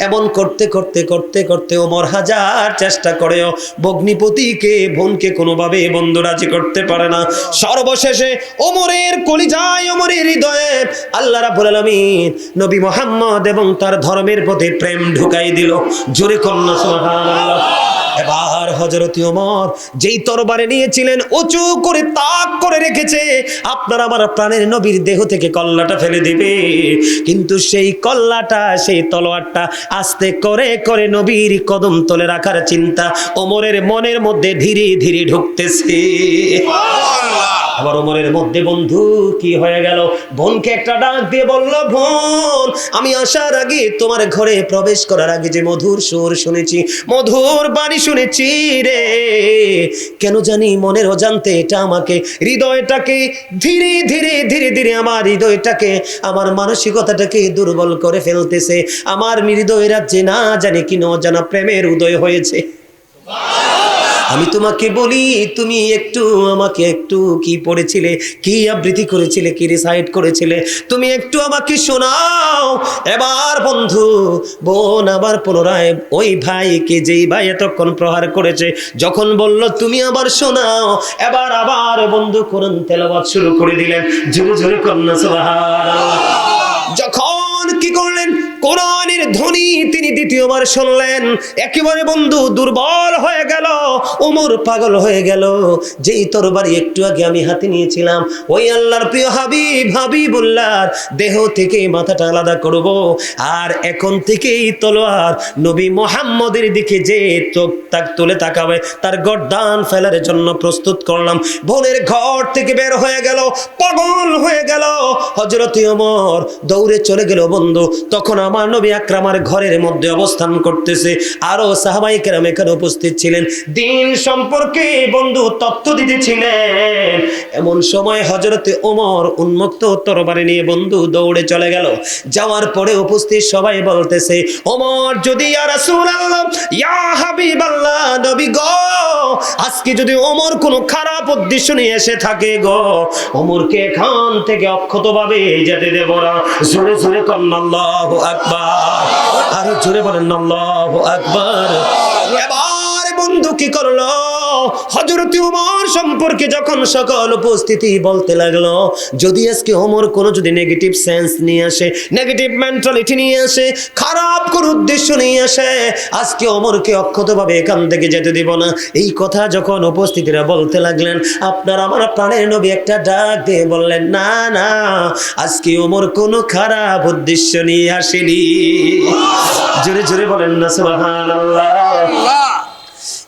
এমন করতে করতে করতে করতে ওমর হাজার চেষ্টা করেও ভগ্নিপতিকে বোনকে কোনোভাবে বন্ধু রাজি করতে পারে না। সর্বশেষে ওমরের কলিজায়, ওমরের হৃদয়ে আল্লাহ রাব্বুল আলামিন নবী মুহাম্মদ এবং তার ধর্মের প্রতি প্রেম ঢুকাই দিল। জোরে কন্যা সুবহানাল্লাহ। এবার হযরত ওমর যেই তরবারে নিয়েছিলেন উঁচু করে তাক করে রেখেছে, আপনার আমার প্রাণের নবীর দেহ থেকে কল্লাটা ফেলে দিবে, কিন্তু সেই কল্লাটা, সেই তলোয়ারটা আস্তে করে করে নবীর কদম তলে রাখার চিন্তা ওমরের মনের মধ্যে ধীরে ধীরে ঢুকতেছে। আবার ওমরের মধ্যে বন্ধু কি হয়ে গেল, বোনকে একটা ডাক দিয়ে বলল, বোন আমি আসার আগে তোমার ঘরে প্রবেশ করার আগে যে মধুর সুর শুনেছি, মধুর বাণী শুনেছি রে, কেন জানি মনের অজান্তে এটা আমাকে, হৃদয়টাকে ধীরে ধীরে ধীরে ধীরে আমার হৃদয়টাকে, আমার মানসিকতাটাকে দুর্বল করে ফেলতেছে। আমার হৃদয়ের রাজ্যে না জানি কি অজানা প্রেমের উদয় হয়েছে। আমি তোমাকে বলি, তুমি একটু আমাকে একটু কি পড়েছিলে, কি আবৃত্তি করেছিলে, কি রিসাইট করেছিলে, তুমি একটু আমাকে শোনাও। এবার বন্ধু বোন আবার পুনরায় ওই ভাইকে, যেই ভাই এতক্ষণ প্রহার করেছে, যখন বলল তুমি আবার শোনাও, এবার আবার বন্ধু কোরআন তেলাওয়াত শুরু করে দিলেন। জোরে জোরে কন্যা সুবহানাল্লাহ। যখন কি করলেন, কোরআনের ধ্বনি তিনি দ্বিতীয়বার শুনলেন, একেবারে বন্ধু দুর্বল হয়ে গেল, ওমর পাগল হয়ে গেল। যেই তরবারি একটু আগে আমি হাতে নিয়েছিলাম, ওই আল্লাহর প্রিয় হাবিবুল্লাহর দেহ থেকে মাথাটা আলাদা করব, আর এখন থেকেই তলোয়ার নবী মুহাম্মদের দিকে যে চোখ তাক তুলে তাকাবে, তার গর্দান ফেলার জন্য প্রস্তুত করলাম। বোনের ঘর থেকে বের হয়ে গেল, পাগল হয়ে গেল হযরত ওমর, দৌড়ে চলে গেল বন্ধু। তখন আমার নবী আকরামার ঘরের মধ্যে অবস্থান করতেছে, আরো সাহাবায়ে কেরাম এখানে উপস্থিত ছিলেন, দ্বীন সম্পর্কে বন্ধু তথ্য দিতেছিলেন। এমন সময় হযরতে ওমর উন্মুক্ত তরবারি নিয়ে বন্ধু দৌড়ে চলে গেল। যাওয়ার পরে উপস্থিত সবাই বলতেছে, ওমর যদি ইয়া রাসূলুল্লাহ, ইয়া হাবিবাল্লাহ, নবী গো, আজকে যদি ওমর কোনো খারাপ উদ্দেশ্য নিয়ে এসে থাকে গো, ওমরকে এখান থেকে অক্ষতভাবে যেতে দেব না। জোরে জোরে কন্না আল্লাহু আকবার, আরো জোরে বলেন আল্লাহু আকবার। এবার বন্ধু কি করলো, হযরত ওমর সম্পর্কে যখন সকল উপস্থিতি বলতে লাগলো, যদি আজকে ওমর কোনো যদি নেগেটিভ সেন্স নিয়ে আসে, নেগেটিভ মেন্টালিটি নিয়ে আসে, খারাপ কোন উদ্দেশ্য নিয়ে আসে, আজকে ওমরকে অক্ষতভাবে এখান থেকে যেতে দিব না। এই কথা যখন উপস্থিতিরা বলতে লাগলেন, আপনার আমার প্রাণের নবী একটা ডাক দিয়ে বললেন, না না, আজকে ওমর কোনো খারাপ উদ্দেশ্য নিয়ে আসেনি। জোরে জোরে বলেন না সুবহানাল্লাহ।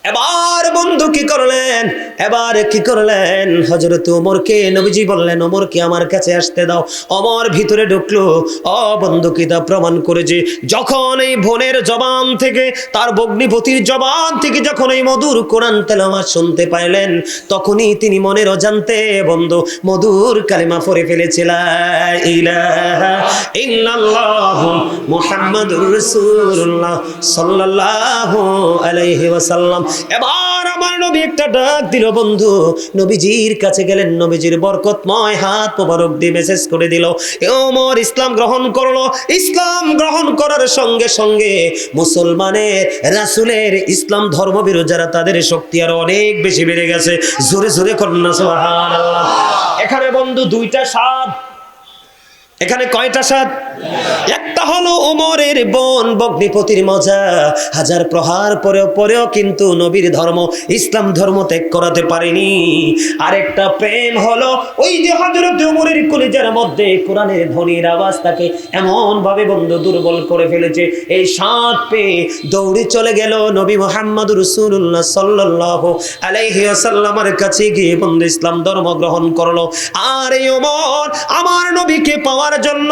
এবার বন্ধু কি করলেন, এবার কি করলেন, হযরত ওমরকে নবীজি বললেন, ওমরকে আমার কাছে আসতে দাও। ওমর ভিতরে ঢুকলো। ও বন্ধু কি তা প্রমাণ করে যে যখন এই বোনের জবান থেকে, তার ভগ্নিপতির জবান থেকে যখন এই মধুর কোরআন তেলাওয়াত শুনতে পাইলেন, তখনই তিনি মনের অজান্তে বন্ধু মধুর কালিমা পড়ে ফেলেছিলেন, লা ইলাহা ইল্লাল্লাহু মুহাম্মাদুর রাসূলুল্লাহ সাল্লাল্লাহু আলাইহি ওয়াসাল্লাম। এবার আমার নবী একটা ডাক দিল বন্ধু, নবীজির কাছে গেলেন, নবীজির বরকতময় হাত মোবারক দিয়ে মেসেজ করে দিল, ওমর ইসলাম গ্রহণ করলো। ইসলাম গ্রহণ করার সঙ্গে সঙ্গে মুসলমানের, রাসূলের, ইসলাম ধর্মবিরোধী যারা, তাদের শক্তি আরো অনেক বেশি বেড়ে গেছে। জোরে জোরে কন্যা সুবহানাল্লাহ। এখানে বন্ধু দুইটা স্বাদ, এখানে কয়টা স্বাদ? একটা হলো ওমরের বোন ভগ্নিপতির মজা, হাজার প্রহার পরেও কিন্তু নবীর ধর্ম ইসলাম ধর্ম ত্যাগ করাতে পারেনি। আরেকটা প্রেম হলো ওই যে হযরত ওমরের কলিজার মধ্যে কোরআনের ধ্বনির আওয়াজ তাকে এমন ভাবে বন্ধু দুর্বল করে ফেলেছে, এই সাত পেয়ে দৌড়ে চলে গেল নবী মুহাম্মদ রাসূলুল্লাহ সাল্লাল্লাহু আলাইহি ওয়াসাল্লামের কাছে গিয়ে বন্ধু ইসলাম ধর্ম গ্রহণ করলো। আর এই ওমর আমার নবীকে পাওয়ার জন্য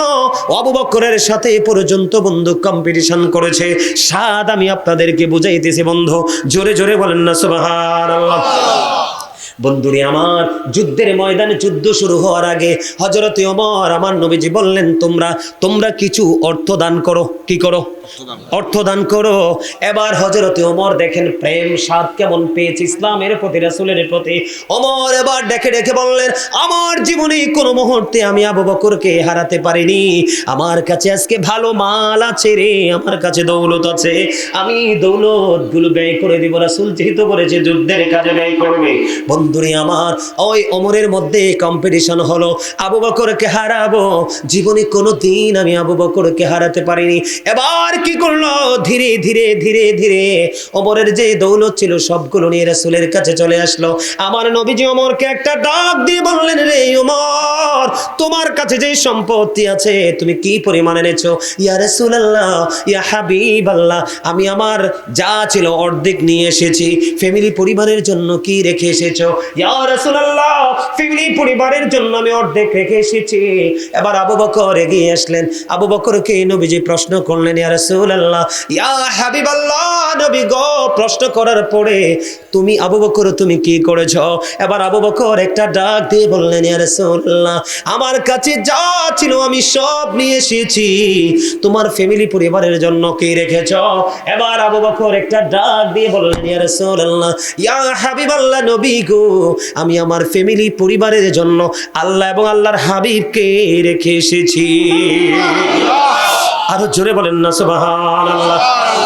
আবু বকরের সাথে পর্যন্ত বন্ধু কম্পিটিশন করেছে। সাদ আমি আপনাদেরকে বুঝাইতেছি বন্ধু, জোরে জোরে বলেন না সুবহানাল্লাহ। বন্ধুরে আমার, যুদ্ধের ময়দানে যুদ্ধ শুরু হওয়ার আগে হযরতে ওমর আমার নবীজি বললেন, তোমরা কিছু অর্থ দান করো। কি করো? অর্থ দান করো। এবার হযরতে ওমর দেখেন প্রেম স্বাদ কেমন পেয়েছে ইসলামের প্রতি, রাসূলের প্রতি। ওমর এবার ডেকে ডেকে বললেন, আমার জীবনে কোনো মুহূর্তে আমি আবু বকরকে হারাতে পারিনি। আমার কাছে আজকে ভালো মাল আছে রে, আমার কাছে দৌলত আছে, আমি দৌলত গুলো ব্যয় করে দিব। রাসূল যেহেতু বলেছে যুদ্ধের কাজে ব্যয় করবে। বন্ধুরে আমার, ওই ওমরের মধ্যে কম্পিটিশন হলো, আবু বকরকে হারাবো। জীবনে কোনো দিন আমি আবু বকরকে হারাতে পারিনি। এবার কি করলো? ধীরে ধীরে ধীরে ধীরে ওমরের যে দৌলত ছিল সবগুলো নিয়ে রাসূলের কাছে চলে আসলো। আমার নবীজি ওমরকে একটা ডাক দিয়ে বললেন, রে ওমর, তোমার কাছে যে সম্পত্তি আছে তুমি কি পরিমাণ এনেছো? ইয়া রাসূলুল্লাহ, ইয়া হাবিবাল্লাহ, আমি আমার যা ছিল অর্ধেক নিয়ে এসেছি। ফ্যামিলি পরিবারের জন্য কি রেখে এসেছো? ইয়া রাসূলুল্লাহ, ফ্যামিলি পরিবারের জন্য আমি অর্ধেক রেখে এসেছি। এবার আবু বকর এগিয়ে আসলেন। আবু বকরকে নবীজি প্রশ্ন করলেন, ইয়া রাসূলুল্লাহ, ইয়া হাবিবাল্লাহ, নবী গো, প্রশ্ন করার পরে তুমি আবু বকর তুমি কি করেছো? এবার আবু বকর একটা ডাক দিয়ে বললেন, ইয়া রাসূলুল্লাহ, আমার কাছে যা ছিল আমি সব নিয়ে এসেছি। তোমার ফ্যামিলি পরিবারের জন্য কি রেখেছো? এবার আবু বকর একটা ডাক দিয়ে বললেন, ইয়া রাসূলুল্লাহ, ইয়া হাবিবাল্লাহ, নবী গো, আমি আমার ফ্যামিলি পরিবারের জন্য আল্লাহ এবং আল্লাহর হাবিবকে রেখে এসেছি। আরো জোরে বলেন না সুবহানাল্লাহ।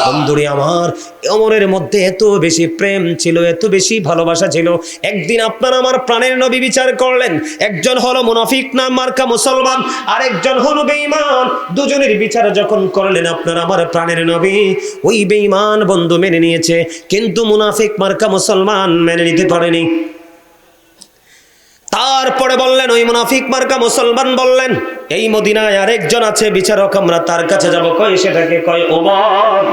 বন্ধুরে আমার, ওমরের মধ্যে এত বেশি প্রেম ছিল, এত বেশি ভালোবাসা ছিল। একদিন আপনার আমার প্রাণের নবী বিচার করলেন, একজন হলো মুনাফিক নাম মার্কা মুসলমান, আর একজন হলো বেঈমান। দুজনের বিচার যখন করলেন আপনার আমার প্রাণের নবী, ওই বেঈমান বন্ধু মেনে নিয়েছে, কিন্তু মুনাফিক মার্কা মুসলমান মেনে নিতে পারেনি। তারপরে বললেন, ওই মুনাফিক মার্কা মুসলমান বললেন, এই মদিনায় আরেকজন আছে বিচারক, আমরা তার কাছে যাব। কয় সেটাকে? কয় ওমর।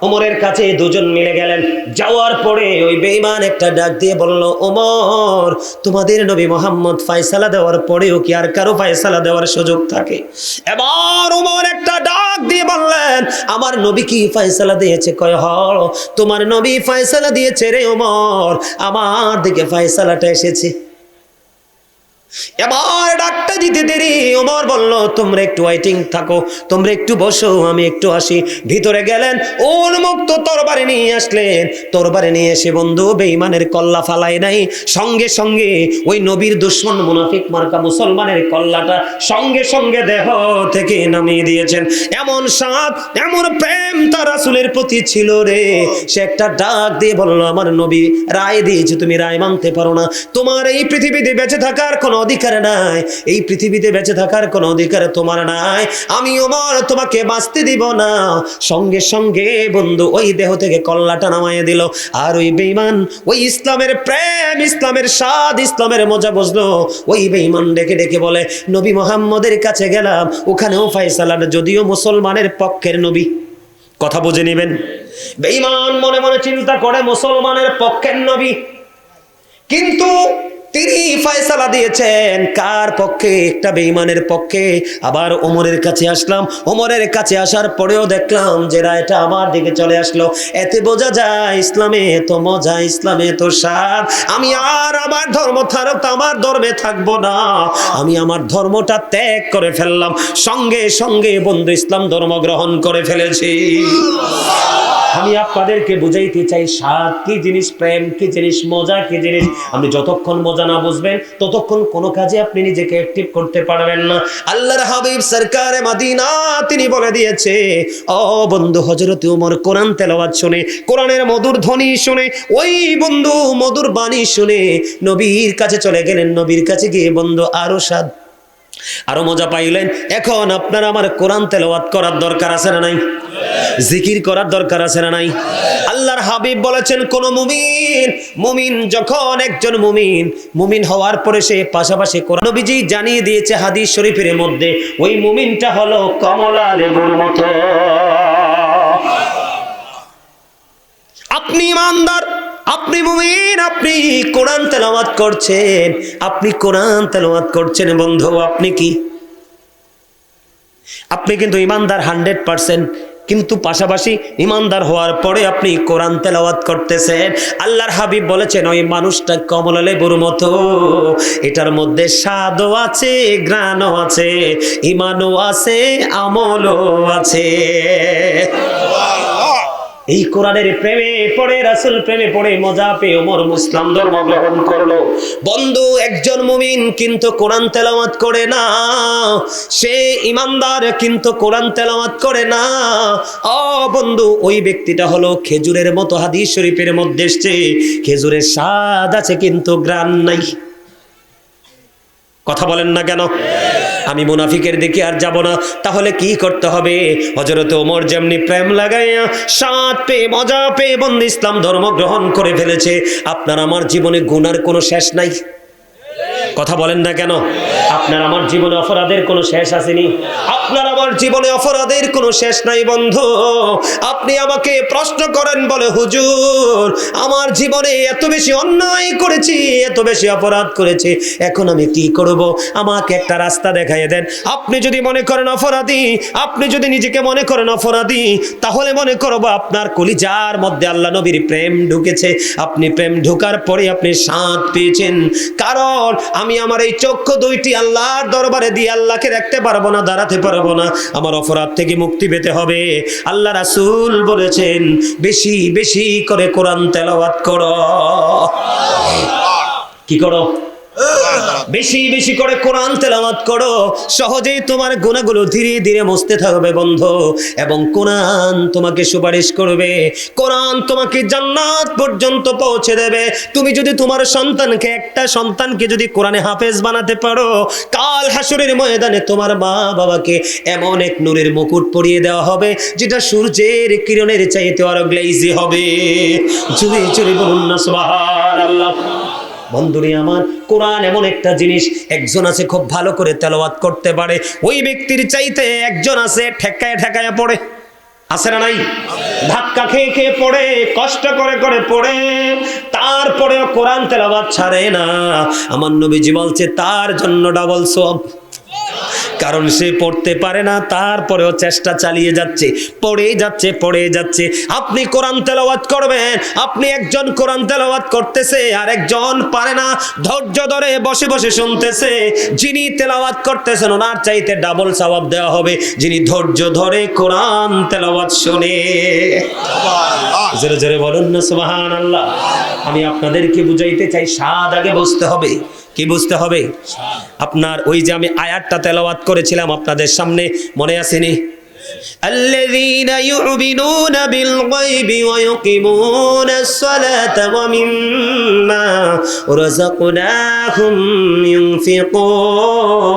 ওমরের কাছে দুজন মিলে গেলেন। যাওয়ার পরে ওই বেঈমান একটা ডাক দিয়ে বলল, ওমর, তোমাদের নবী মুহাম্মদ ফয়সালা দেওয়ার পরেও কি আর কারো ফয়সালা দেওয়ার সুযোগ থাকে? এবার ওমর একটা ডাক দিয়ে বললেন, আমার নবী কি ফয়সালা দিয়েছে? কয় হ, তোমার নবী ফয়সালা দিয়েছে রে ওমর, আমার দিকে ফয়সালাটা এসেছে। এবার ডাকটা দিতে দেরি, ওমর বলল, তোমরা একটু ওয়েটিং থাকো, তোমরা একটু বসো, আমি একটু আসি। ভিতরে গেলেন, উন্মুক্ত তরবারি নিয়ে আসলেন। তরবারি নিয়ে এসে বন্ধু বেঈমানের কল্লা ফালাই নাই, সঙ্গে সঙ্গে ওই নবীর দুশমন মুনাফিক মার্কা মুসলমানের কল্লাটা সঙ্গে সঙ্গে দেহ থেকে নামিয়ে দিয়েছেন। এমন সাথ, এমন প্রেম তার রাসূলের প্রতি ছিল রে। সে একটা ডাক দিয়ে বলল, আমার নবী রায় দিয়েছে, তুমি রায় মানতে পারো না, তোমার এই পৃথিবীতে বেঁচে থাকার কোনো অধিকার নাই, এই পৃথিবীতে বেঁচে থাকার কোনো অধিকার তোমার নাই, আমি ওমর তোমাকে বাঁচতে দিব না। সঙ্গে সঙ্গে বন্ধু ওই দেহ থেকে কল্লাটা নামাইয়ে দিল। আর ওই বেঈমান ওই ইসলামের প্রেম, ইসলামের স্বাদ, ইসলামের মজা বুঝলো। ওই বেঈমান ডেকে ডেকে বলে, নবী মুহাম্মদের কাছে গেলাম, ওখানেও ফয়সালা, যদিও মুসলমানের পক্ষের নবী। কথা বুঝে নেবেন। বেঈমান মনে মনে চিন্তা করে মুসলমানের পক্ষের নবী, কিন্তু তিনি ফয়সালা দিয়েছেন কার পক্ষে? একটা বেঈমানের পক্ষে। আবার ওমরের কাছে আসলাম, ওমরের কাছে আসার পরেও দেখলাম যে রায়টা আমার দিকে চলে আসলো। এতে বোঝা যায় ইসলামে এত মজা, ইসলামে এত স্বাদ। আমি আর আমার ধর্ম ছাড়া আমার ধর্মে থাকবো না, আমি আমার ধর্মটা ত্যাগ করে ফেললাম। সঙ্গে সঙ্গে বন্ধু ইসলাম ধর্ম গ্রহণ করে ফেলেছি। আমি আপনাদেরকে বুঝাইতে চাই স্বাদ কি জিনিস, প্রেম কি জিনিস, মজা কি জিনিস। আপনি যতক্ষণ মজা না বুঝবেন ততক্ষণ কোনো কাজে আপনি নিজেকে অ্যাক্টিভ করতে পারবেন না। আল্লাহর হাবিব সরকারে মদিনা তিনি বলে দিয়েছে, ও বন্ধু হযরত ওমর কোরআন তেলাওয়াত শুনে, কোরআনের মধুর ধ্বনি শুনে, ওই বন্ধু মধুর বাণী শুনে নবীর কাছে চলে গেলেন। নবীর কাছে গিয়ে বন্ধু আরো স্বাদ, আরো মজা পাইলেন? এখন আপনার আমার কোরআন তেলাওয়াত করার দরকার আছে না নাই? জিকির করার দরকার আছে না নাই? আল্লাহর হাবিব বলেছেন, কোন মুমিন যখন একজন মুমিন হওয়ার পরে সে পাশাপাশি কোরআন, নবীজি জানিয়ে দিয়েছে হাদিস শরীফের মধ্যে, ওই মুমিনটা হলো কমলা লেবুর মতো। আপনি ইমানদার, আপনি মুমিন, আপনি কোরআন তেলাওয়াত করছেন, বন্ধু আপনি কি? আপনি কিন্তু ইমানদার 100%, কিন্তু পাশাপাশি ইমানদার হওয়ার পরে আপনি কোরআন তেলাওয়াত করতেছেন। আল্লাহর হাবিব বলেছেন, ওই মানুষটা কমলা লেবুর মতো, এটার মধ্যে স্বাদও আছে, ঘ্রাণও আছে, ঈমানও আছে, আমলও আছে। এই কোরআনের প্রেমে পড়ে, রাসূল প্রেমে পড়ে মজা পেয়ে ওমর মুসলিম ধর্ম গ্রহণ করলো। বন্ধু, একজন মুমিন কিন্তু কোরআন তেলাওয়াত করে না, সে ইমানদার কিন্তু কোরআন তেলাওয়াত করে না। ও বন্ধু, ওই ব্যক্তিটা হলো খেজুরের মতো। হাদিস শরীফের মধ্যে এসেছে, খেজুরের স্বাদ আছে কিন্তু ঘ্রাণ নাই। কথা বলেন না কেন? আমি মুনাফিকের দিকে আর যাব না। তাহলে কি করতে হবে? হযরত ওমর যেমনি প্রেম লাগাইয়া স্বাদ পেয়ে মজা পেয়ে বন্ধু ইসলাম ধর্ম গ্রহণ করে ফেলেছে, আপনার আমার জীবনে গুনার কোনো শেষ নাই। কথা বলেন না কেন? আপনার আমার জীবনে অপরাধের কোনো শেষ আসেনি? আপনার আমার জীবনে অপরাধের কোনো শেষ নাই বন্ধু। আপনি আমাকে প্রশ্ন করেন, বলে হুজুর আমার জীবনে এত বেশি অন্যায় করেছি, এত বেশি অপরাধ করেছি, এখন আমি কি করব? আমাকে একটা রাস্তা দেখাইয়ে দেন। আপনি যদি মনে করেন অপরাধী, আপনি যদি নিজেকে মনে করেন অপরাধী, তাহলে মনে করব আপনার কলিজার মধ্যে আল্লাহ নবীর প্রেম ঢুকেছে। আপনি প্রেম ঢোকার পরে আপনি শান্তি পেয়েছেন, কারণ আমি আমার এই চক্ষু দুইটি আল্লাহর দরবারে দিয়ে আল্লাহকে রাখতে পারবো না, দাঁড়াতে পারবো না। আমার অপরাধ থেকে মুক্তি পেতে হবে। আল্লাহ রাসূল বলেছেন, বেশি বেশি করে কোরআন তেলাওয়াত করো। কি করো? বেশি বেশি করে কোরআন তেলাওয়াত করো, সহজেই তোমার গুনাহগুলো ধীরে ধীরে মুছতে থাকবে বন্ধু। এবং কোরআন তোমাকে সুপারিশ করবে, কোরআন তোমাকে জান্নাত পর্যন্ত পৌঁছে দেবে। তুমি যদি তোমার একটা সন্তানকে যদি কোরআনে হাফেজ বানাতে পারো, কাল হাসরের ময়দানে তোমার মা বাবাকে এমন এক নূরের মুকুট পরিয়ে দেওয়া হবে, যেটা সূর্যের কিরণের চাইতে আরো গ্লেজি হবে। জুড়ে জুড়ে বলুন না সুবহানাল্লাহ। বন্ধুরে আমার, কোরআন এমন একটা জিনিস, একজন আছে খুব ভালো করে তেলাওয়াত করতে পারে, ওই ব্যক্তির চাইতে একজন আছে ঠেকায় ঠেকায় পড়ে। আছে না নাই? ধাক্কা খেয়ে খেয়ে পড়ে, কষ্ট করে করে পড়ে, তারপরেও কোরআন তেলাওয়াত ছাড়ে না। আমার নবীজি বলছে তার জন্য ডাবল সওয়াব, কারণ সে পড়তে পারে না, তারপরেও চেষ্টা চালিয়ে যাচ্ছে, পড়ে যাচ্ছে। আপনি কোরআন তেলাওয়াত করবেন, আপনি একজন কোরআন তেলাওয়াত করতেছে আর একজন পারে না, ধৈর্য ধরে বসে বসে শুনতেছে। যিনি তেলাওয়াত করতেছেন ওনার চাইতে ডাবল সওয়াব দেওয়া হবে যিনি ধৈর্য ধরে কোরআন তেলাওয়াত শুনে। জোরে জোরে বলুন না সুবহানাল্লাহ। আমি আপনাদেরকে বুঝাইতে চাই, স্বাদ আগে বুঝতে হবে। কি বুঝতে হবে? আপনার ওই যে আমি আয়াতটা তেলাওয়াত করেছিলাম আপনাদের সামনে, মনে আসেনি? আল্লাযীনা ইউমিনুনা বিল গায়বি ওয়া ইউকিমুনাস সালাতা ওয়া মিম্মা রাযাকনাহুম ইউনফিকুন।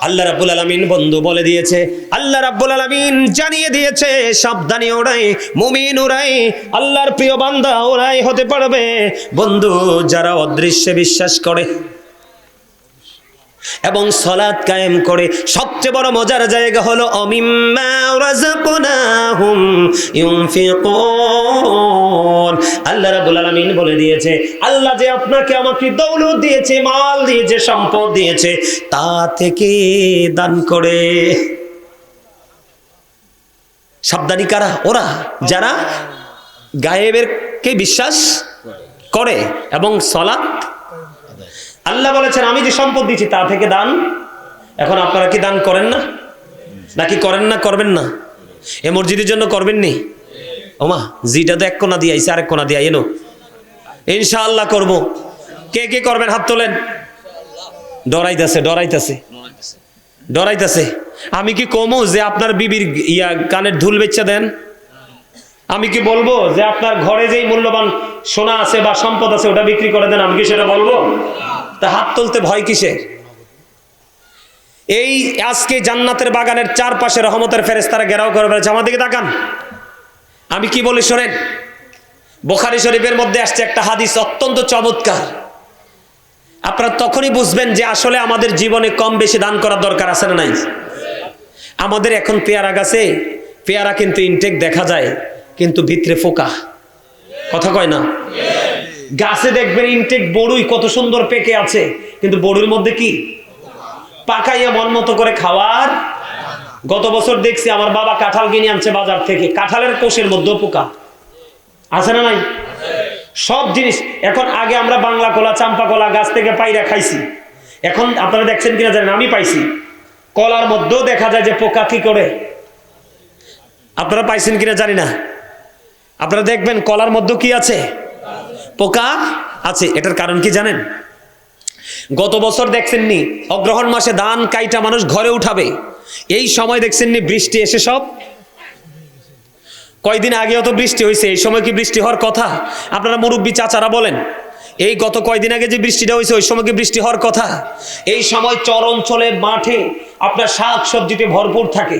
আল্লাহ রাব্বুল আলামিন বন্ধু বলে দিয়েছে, আল্লাহ রাব্বুল আলামিন জানিয়ে দিয়েছে, সাবধানী ওরাই, মুমিন ওরাই, আল্লাহর প্রিয় বান্দা ওরাই হতে পারবে বন্ধু যারা অদৃশ্যে বিশ্বাস করে এবং সালাত কায়েম করে। সবচেয়ে বড় মজার জায়গা হলো অমিম্মা রাযাকনাহুম ইউনফিকুন। আল্লাহ রাব্বুল আলামিন বলে দিয়েছে, আল্লাহ যে আপনাকে আমাকে দৌলত দিয়েছে, মাল দিয়েছে, সম্পদ দিয়েছে, তা থেকে দান করে। সাবধানী কারা? ওরা যারা গায়েবের কে বিশ্বাস করে এবং সালাত। আল্লাহ বলেছেন আমি যে সম্পদ দিচ্ছি তা থেকে দান। এখন আপনারা কি দান করেন না? নাকি করেন না? করবেন না? এ মসজিদের জন্য করবেন নি? ওমা জিটা তো এক কোনা দিয়ে আইছে, আরেক কোনা দিয়ে এনো। ইনশাআল্লাহ করব। কে কে করবেন হাত তোলেন। ডরাইতেছে। আমি কি কমু যে আপনার বিবির কানের ধুল বেচা দেন? আমি কি বলবো যে আপনার ঘরে যেই মূল্যবান সোনা আছে বা সম্পদ আছে ওটা বিক্রি করে দেন? আমি কি সেটা বলবো? তা হাত তুলতে ভয় কিসের? এই আজকে জান্নাতের বাগানের চারপাশে রহমতের ফেরেশতারা ঘেরাও করে ফেলেছে। আমার দিকে তাকান, আমি কি বলি শোনেন। বুখারী শরীফের মধ্যে আসছে একটা হাদিস, অত্যন্ত চমৎকার। আপনারা তখনই বুঝবেন যে আসলে আমাদের জীবনে কম বেশি দান করার দরকার আছে না নাই। আমাদের এখন পেয়ারা গাছে পেয়ারা কিন্তু ইনটেক দেখা যায়, কিন্তু ভিতরে ফোকা। কথা কয় না? গাছে দেখবেন ইনটেক বড়ুই কত সুন্দর পেকে আছে, কিন্তু বড়ুর মধ্যে কি পাকাইয়া মন মতো করে খাওয়ার। গত বছর দেখছি আমার বাবা কাঁঠাল কিনে আনছে বাজার থেকে, কাঁঠালের কোষের মধ্যেও পোকা আছে না নাই? সব জিনিস এখন, আগে আমরা বাংলা কলা চাম্পা কলা গাছ থেকে পাইরা খাইছি, এখন আপনারা দেখছেন কিনা জানেন, আমি পাইছি কলার মধ্যেও দেখা যায় যে পোকা কি করে। আপনারা পাইছেন কিনা জানি না, আপনারা দেখবেন কলার মধ্যে কি আছে, পোকা আছে। এটার কারণ কি জানেন? গত বছর দেখছেননি অগ্রহণ মাসে ধান কাইটা মানুষ ঘরে উঠাবে, এই সময় দেখছেননি বৃষ্টি এসে সব। কয়দিন আগেও তো বৃষ্টি হয়েছে, এই সময় কি বৃষ্টি হওয়ার কথা? আপনারা মুরব্বী চাচারা বলেন, এই গত কয়দিন আগে যে বৃষ্টিটা হয়েছে ওই সময় কি বৃষ্টি হওয়ার কথা? এই সময় চর অঞ্চলে মাঠে আপনার শাক সবজিতে ভরপুর থাকে।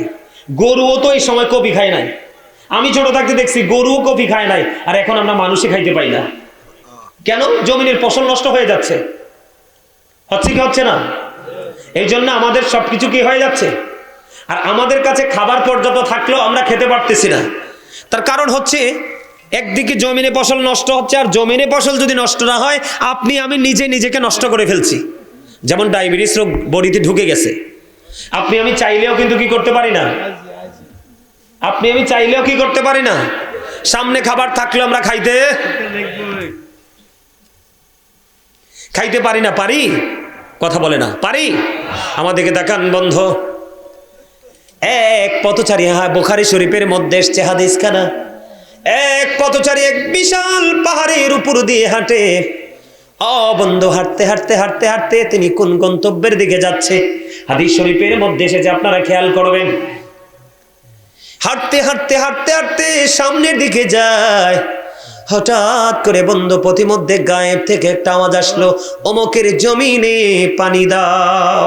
গরুও তো এই সময় কপি খায় নাই। আমি ছোট থাকতে দেখছি গরুও কপি খায় নাই, আর এখন আমরা মানুষই খাইতে পাই না। কেন? জমিনের ফসল নষ্ট হয়ে যাচ্ছে। হচ্ছে কি হচ্ছে না? এই জন্য আমাদের সবকিছু কি হয়ে যাচ্ছে, আর আমাদের কাছে খাবার পর্যন্ত থাকলেও আমরা খেতে পারতেছি না। তার কারণ হচ্ছে একদিকে জমিনে ফসল নষ্ট হচ্ছে, আর জমিনে ফসল যদি নষ্ট না হয় আপনি আমি নিজেকে নষ্ট করে ফেলছি। যেমন ডায়াবেটিস রোগ বডিতে ঢুকে গেছে, আপনি আমি চাইলেও কিন্তু কি করতে পারি না, আপনি আমি চাইলেও কি করতে পারি না। সামনে খাবার থাকলেও আমরা খাইতে পারি না। পারি? কথা বলে না, পারি? আমাদেরকে দেখান বন্ধ। এক পথচারী, হ্যাঁ বুখারী শরীফের মধ্যে এসেছে হাদিস খানা, এক পথচারী এক বিশাল পাহাড়ের উপর দিয়ে হাঁটে। বন্ধু, হাঁটতে হাঁটতে হাঁটতে হাঁটতে তিনি কোন গন্তব্যের দিকে যাচ্ছে হাদিস শরীফের মধ্যে এসেছে, আপনারা খেয়াল করবেন। হাঁটতে হাঁটতে হাঁটতে হাঁটতে সামনের দিকে যায়, হঠাৎ করে বন্ধু পথিমধ্যে গায়েব থেকে একটা আওয়াজ আসলো, অমুকের জমিনে পানি দাও।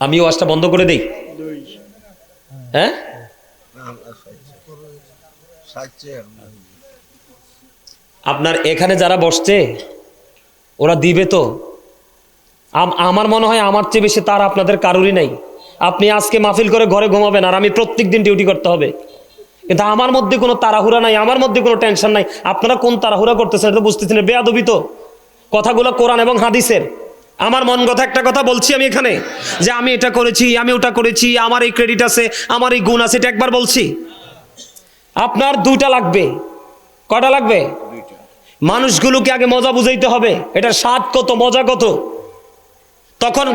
আমি ওয়াজটা বন্ধ করে দেই? হ্যাঁ, আপনার এখানে যারা বসছে ওরা দিবে তো। আমার মনে হয় আমার চেয়ে বেশি তার আপনাদের কারোরই নাই। আপনি আজকে মাহফিল করে ঘরে ঘুমাবেন, আর আমি প্রত্যেক দিন ডিউটি করতে হবে, কিন্তু আমার মধ্যে কোনো তাড়াহুড়া নাই, আমার মধ্যে কোনো টেনশন নাই। আপনারা কোন তাড়াহুড়া করতেছেন এটা বুঝতেছেন? বেয়াদবি তো। কথাগুলো কোরআন এবং হাদিসের। আমার মন কথা একটা কথা বলছি আমি এখানে, যে আমি এটা করেছি, আমি ওটা করেছি, আমার এই ক্রেডিট আছে, আমার এই গুণ আছে, এটা একবার বলছি? আপনার দুইটা লাগবে। কটা লাগবে? মানুষগুলোকে আগে মজা বুঝাইতে হবে, এটার স্বাদ কত, মজা কত। তখন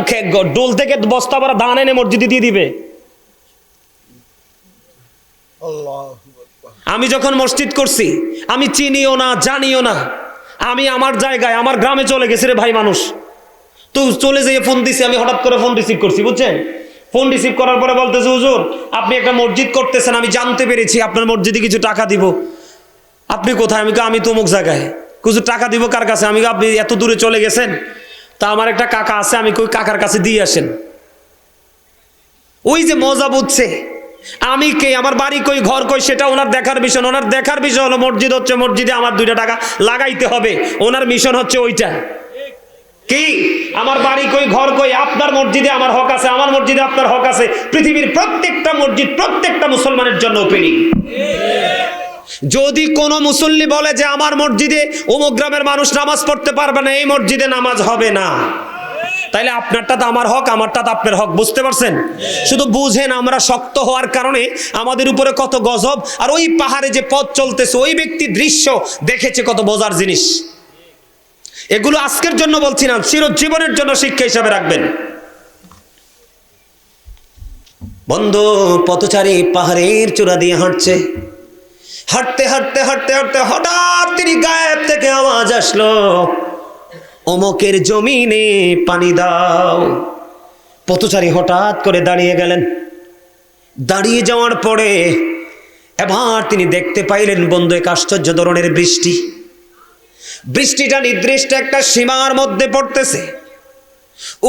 ডোল থেকে বস্তা ভরা ধান এনে মসজিদে দিয়ে দিবে। আমি যখন মসজিদ করছি আমি চিনিও না জানিও না, আমি আমার জায়গায় আমার গ্রামে চলে গেছি রে ভাই মানুষ, তো চলে যেয়ে ফোন দিছি, আমি হঠাৎ করে ফোন রিসিভ করছি, বুঝছেন? ফোন রিসিভ করার পরে বলতেছে, হুজুর আপনি একটা মসজিদ করতেছেন, আমি জানতে পেরেছি আপনার মসজিদে কিছু টাকা দিব। আপনি কোথায়? আমি তো অমুক জায়গায়। কিছু টাকা দিব কার কাছে? আমি আপনি এত দূরে চলে গেছেন, তা আমার একটা কাকা আছে, আমি কই কাকার কাছে দিয়ে আসেন। ওই যে মজা বুঝছে, আমি কে, আমার বাড়ি কই, ঘর কই, সেটা ওনার দেখার বিষয়। ওনার দেখার বিষয় হলো মসজিদ হচ্ছে, মসজিদে আমার 2 টাকা লাগাইতে হবে। ওনার মিশন হচ্ছে ওইটা। কি? আমার বাড়ি কই, ঘর কই, আপনার মসজিদে আমার হক আছে, আমার মসজিদে আপনার হক আছে। পৃথিবীর প্রত্যেকটা মসজিদ প্রত্যেকটা মুসলমানের জন্য ওপেনিং। যদি কোনো মুসল্লি বলে যে আমার মসজিদে অমুক গ্রামের মানুষ নামাজ পড়তে পারবে না, এই মসজিদে নামাজ হবে না, তাইলে আপনারটা তো আমার হক, আমারটা তো আপনার হক। বুঝতে পারছেন? শুধু বুঝেন আমরা শক্ত হওয়ার কারণে আমাদের উপরে কত গজব, আর ওই পাহাড়ে যে পথ চলতেছে ওই ব্যক্তি দৃশ্য দেখেছে কত বোঝার জিনিস। এগুলো আজকের জন্য বলছি না, চিরজীবনের জন্য শিক্ষা হিসাবে রাখবেন। বন্ধু, পথচারী পাহাড়ের চূড়া দিয়ে হাঁটছে, হাঁটতে হাঁটতে হাঁটতে হাঁটতে হঠাৎ তিনি গায়েব থেকে আওয়াজ আসলো, অমুকের জমিনে পানি দাও। পথচারী হঠাৎ করে দাঁড়িয়ে গেলেন। দাঁড়িয়ে যাওয়ার পরে এবার তিনি দেখতে পাইলেন বন্ধু এক আশ্চর্য ধরনের বৃষ্টি। বৃষ্টিটা নির্দিষ্ট একটা সীমার মধ্যে পড়তেছে,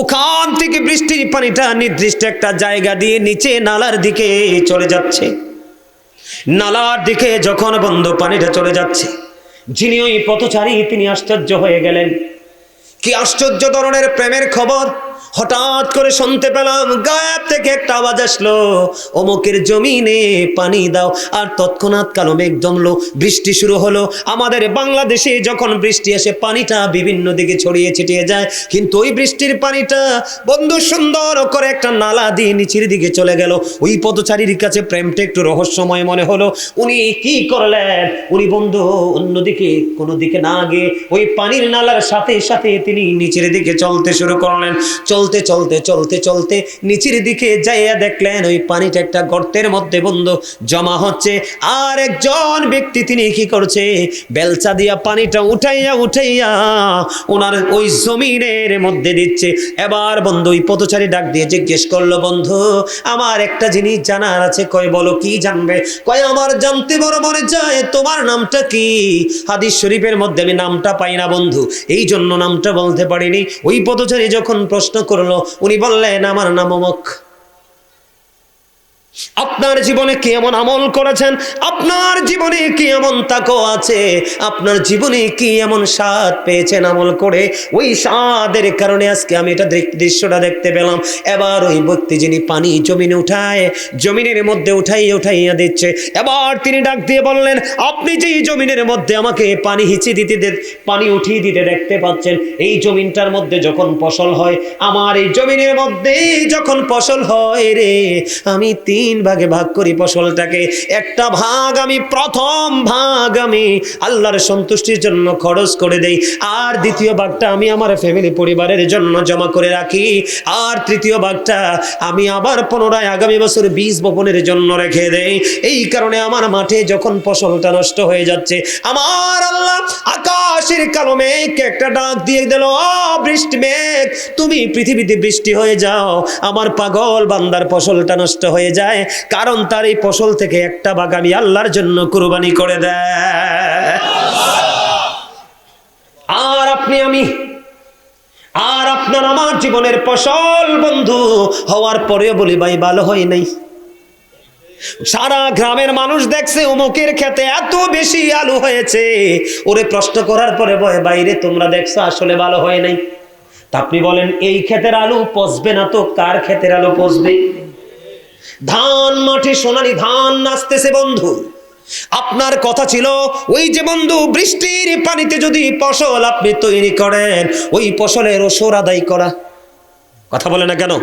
ওখান থেকে বৃষ্টির পানিটা নির্দিষ্ট একটা জায়গা দিয়ে নিচে নালার দিকে চলে যাচ্ছে। নালার দিকে যখন বন্ধু পানিটা চলে যাচ্ছে, যিনি ওই পথচারী তিনি আশ্চর্য হয়ে গেলেন। কি আশ্চর্য ধরনের প্রেমের খবর! হঠাৎ করে শুনতে পেলাম গায়েব থেকে একটা আওয়াজ আসলো, অমুকের জমিনে পানি দাও। আর তৎক্ষণাৎ কালো মেঘ জমলো, বৃষ্টি শুরু হলো। আমাদের বাংলাদেশে যখন বৃষ্টি আসে পানিটা বিভিন্ন দিকে ছড়িয়ে ছিটিয়ে যায়, কিন্তু ওই বৃষ্টির পানিটা বন্ধু সুন্দর করে একটা নালা দিয়ে নিচের দিকে চলে গেল। ওই পথচারীর কাছে প্রেমটা একটু রহস্যময় মনে হলো। উনি কি করলেন, উনি বন্ধু অন্যদিকে কোনো দিকে না গিয়ে ওই পানির নালার সাথে সাথে তিনি নিচের দিকে চলতে শুরু করলেন। চলতে চলতে চলতে চলতে নিচের দিকে যাইয়া দেখলেন ওই পানিটা একটা গর্তের মধ্যে বন্ধু জমা হচ্ছে। আর একজন ব্যক্তি তিনি কি করছে, বেলচা দিয়া পানিটা উঠাইয়া উঠাইয়া ওনার ওই জমিনের মধ্যে দিচ্ছে। এবার বন্ধু ওই পথচারী ডাক দিয়ে জিজ্ঞেস করলো, বন্ধু আমার একটা জিনিস জানার আছে। কয় বলো, কি জানবে? কয় আমার জানতে বড় মনে চায়, তোমার নামটা কি? হাদিস শরীফের মধ্যে আমি নামটা পাই না বন্ধু, এই জন্য নামটা বলতে পারিনি। ওই পথচারী যখন প্রশ্ন করলো, উনি বললেন আমার নাম অমুক। আপনার জীবনে কি এমন আমল করেছেন, আপনার জীবনে কি এমন তাকওয়া আছে, আপনার জীবনে কি এমন স্বাদ পেয়েছেন আমল করে, ওই স্বাদের কারণে আজকে আমি এটা দৃশ্যটা দেখতে পেলাম। এবার ওই ব্যক্তি যিনি পানি জমিনে উঠায়, জমিনের মধ্যে উঠাইয়া দিচ্ছে, এবার তিনি ডাক দিয়ে বললেন, আপনি যে জমিনের মধ্যে আমাকে পানি পানি উঠিয়ে দিতে দেখতে পাচ্ছেন, এই জমিনটার মধ্যে যখন ফসল হয়, আমার এই জমিনের মধ্যে যখন ফসল হয় রে, আমি 3 ভাগে ভাগ করি ফসলটাকে। একটা ভাগ আমি, প্রথম ভাগ আমি আল্লাহর সন্তুষ্টির জন্য খরচ করে দেই, আর দ্বিতীয় ভাগটা আমি আমার ফ্যামিলি পরিবারের জন্য জমা করে রাখি, আর তৃতীয় ভাগটা আমি আবার পুনরায় আগামী বছর বীজ বপনের জন্য রেখে দেই। এই কারণে আমার মাঠে যখন ফসলটা নষ্ট হয়ে যাচ্ছে, আমার আল্লাহ আকাশের কালো মেঘকে একটা ডাক দিয়ে দিল, বৃষ্টি মেঘ তুমি পৃথিবীতে বৃষ্টি হয়ে যাও। আমার পাগল বান্দার ফসলটা নষ্ট হয়ে যায়, কারণ তার এই ফসল থেকে একটা ভাগ আমি আল্লাহর জন্য কুরবানি করে দেয়। আর আপনি আমি আর আপনার আমার জীবনের ফসল বন্ধু হওয়ার পরেও বলি ভাই ভালো হয় নাই। সারা গ্রামের মানুষ দেখছে অমুকের খেতে এত বেশি আলু হয়েছে, ওরে প্রশ্ন করার পরে বলে বাইরে তোমরা দেখছো আসলে ভালো হয় নাই। তা আপনি বলেন এই ক্ষেতের আলু পচবে না তো কার ক্ষেতের আলু পচবে? ধান মাঠে সোনালি ধান নাচতেছে বন্ধু। আপনার কথা ছিল ওই যে বন্ধু বৃষ্টির পানিতে যদি ফসল আপনি তৈরি করেন, ওই ফসলের ওসর আদায় করা। কথা বলে না কেন?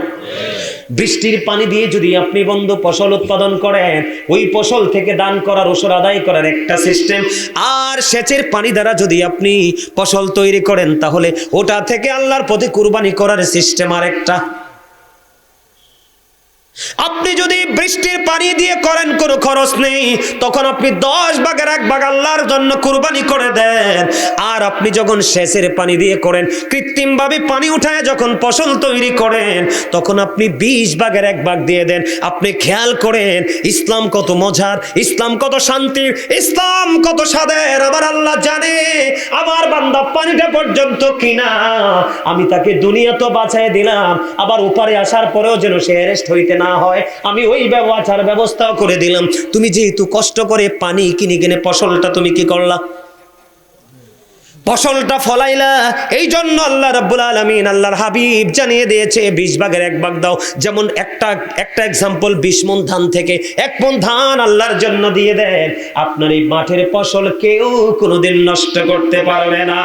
বৃষ্টির পানি দিয়ে যদি আপনি বন্ধু ফসল উৎপাদন করেন, ওই ফসল থেকে দান করার ওসর আদায় করার একটা সিস্টেম। আর সেচের পানি দ্বারা যদি আপনি ফসল তৈরি করেন, তাহলে ওটা থেকে আল্লাহর পথে কুরবানি করার সিস্টেম আর একটা। আপনি যদি বৃষ্টির পানি দিয়ে করেন কোনো খরচ নেই, তখন আপনি 10 ভাগের 1 ভাগ আল্লাহর জন্য কুরবানি করে দেন। আর আপনি যখন সেচের পানি দিয়ে করেন, কৃত্রিম ভাবে পানি উঠায় যখন ফসল তৈরি করেন, তখন আপনি 20 ভাগের 1 ভাগ দিয়ে দেন। আপনি খেয়াল করেন ইসলাম কত মজার, ইসলাম কত শান্তির, ইসলাম কত স্বাদের। আমার আল্লাহ জানে আমার বান্দা পানিটা পর্যন্ত কিনা, আমি তাকে দুনিয়া তো বাঁচাই দিলাম, আবার উপরে আসার পরেও যেন সে অ্যারেস্ট হইতে না হয়, আমি ওই ব্যবস্থাও করে দিলাম। তুমি যেহেতু কষ্ট করে পানি কিনে ফসলটা তুমি কি করলা? ফসলটা ফলাইলা। এই জন্য আল্লাহ রাব্বুল আলামিন আল্লাহর হাবিব জানিয়ে দিয়েছে 20 ভাগের 1 ভাগ দাও। যেমন একটা এক্সাম্পল, 20 মণ ধান থেকে 1 মণ ধান আল্লাহর জন্য দিয়ে দেন, আপনার এই মাঠের ফসল কেউ কোনোদিন নষ্ট করতে পারবে না।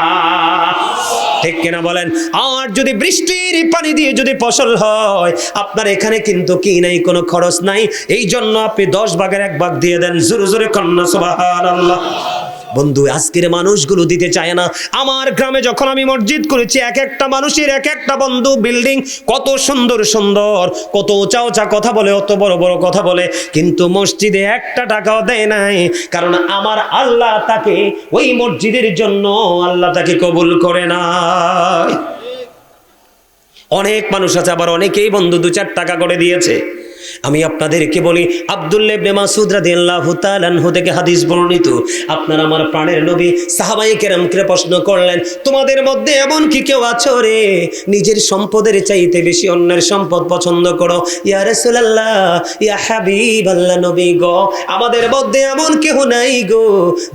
ঠিক কিনা বলেন? আর যদি বৃষ্টির পানি দিয়ে যদি ফসল হয়, আপনার এখানে কিন্তু কি নাই, কোনো খরচ নাই। এই জন্য আপনি 10 ভাগের 1 ভাগ দিয়ে দেন। জোরে জোরে কন্যা সুবহানাল্লাহ। বন্ধু আজকের মানুষগুলো দিতে চায় না। আমার গ্রামে যখন আমি মসজিদ করেছি, এক একটা মানুষের এক একটা বন্ধু বিল্ডিং, কত সুন্দর সুন্দর, কত উঁচা উঁচা কথা বলে, অত বড় বড় কথা বলে, কিন্তু মসজিদে 1 টাকাও দেয় নাই। কারণ আমার আল্লাহ তাকে ওই মসজিদের জন্য আল্লাহ তাকে কবুল করে না। অনেক মানুষ আছে, আবার অনেকেই বন্ধু 2-4 টাকা করে দিয়েছে। আমি আপনাদেরকে বলি, আব্দুল্লাহ ইবনে মাসউদ রাদিয়াল্লাহু তাআলা আনহু থেকে হাদিস বর্ণিত, আপনার আমার প্রাণের নবী সাহাবায়ে কেরামকে প্রশ্ন করলেন, তোমাদের মধ্যে এমন কি কেউ আছো রে নিজের সম্পদের চাইতে বেশি অন্যের সম্পদ পছন্দ করো? ইয়া রাসূলুল্লাহ, ইয়া হাবিবাল্লাহ, নবী গো, আমাদের মধ্যে এমন কেউ নাই গো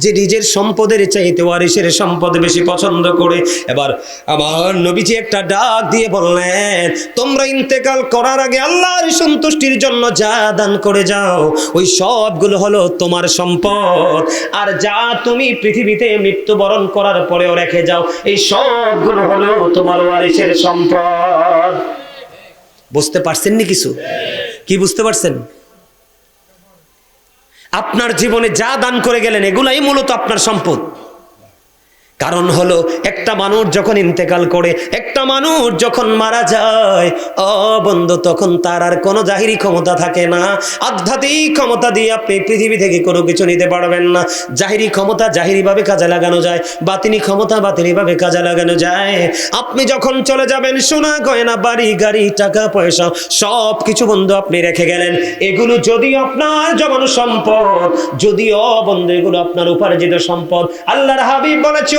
যে নিজের সম্পদের চাইতে ওয়ারিসের সম্পদ বেশি পছন্দ করে। এবার আমার নবীজি একটা ডাক দিয়ে বললেন, তোমরা ইন্তেকাল করার আগে আল্লাহর সন্তুষ্টির জন্য যা দান করে যাও ওই সবগুলো হলো তোমার সম্পদ, আর যা তুমি পৃথিবীতে মৃত্যুবরণ করার পরেও রেখে যাও এই সবগুলো হলো তোমার ওয়ারিসের সম্পদ। বুঝতে পারছেন নি কিছু? কি বুঝতে পারছেন? আপনার জীবনে যা দান করে গেলেন এগুলাই মূলত আপনার সম্পদ। কারণ হলো একটা মানুষ যখন ইন্তেকাল করে, একটা মানুষ যখন মারা যায়, ও বন্ধু, তখন তার আর কোনো জাহিরি ক্ষমতা থাকে না। আধ্যাত্মিক ক্ষমতা দিয়ে আপনি পৃথিবী থেকে কোনো কিছু নিতে পারবেন না। জাহিরি ক্ষমতা জাহিরিভাবে কাজে লাগানো যায়, বাতিনি ক্ষমতা বাতিনিভাবে কাজে লাগানো যায়। আপনি যখন চলে যাবেন, সোনা গয়না বাড়ি গাড়ি টাকা পয়সা সব কিছু বন্ধু আপনি রেখে গেলেন, এগুলো যদিও আপনার জমানো সম্পদ, যদিও বন্ধু এগুলো আপনার উপার্জিত সম্পদ, আল্লাহর হাবিব বলেছে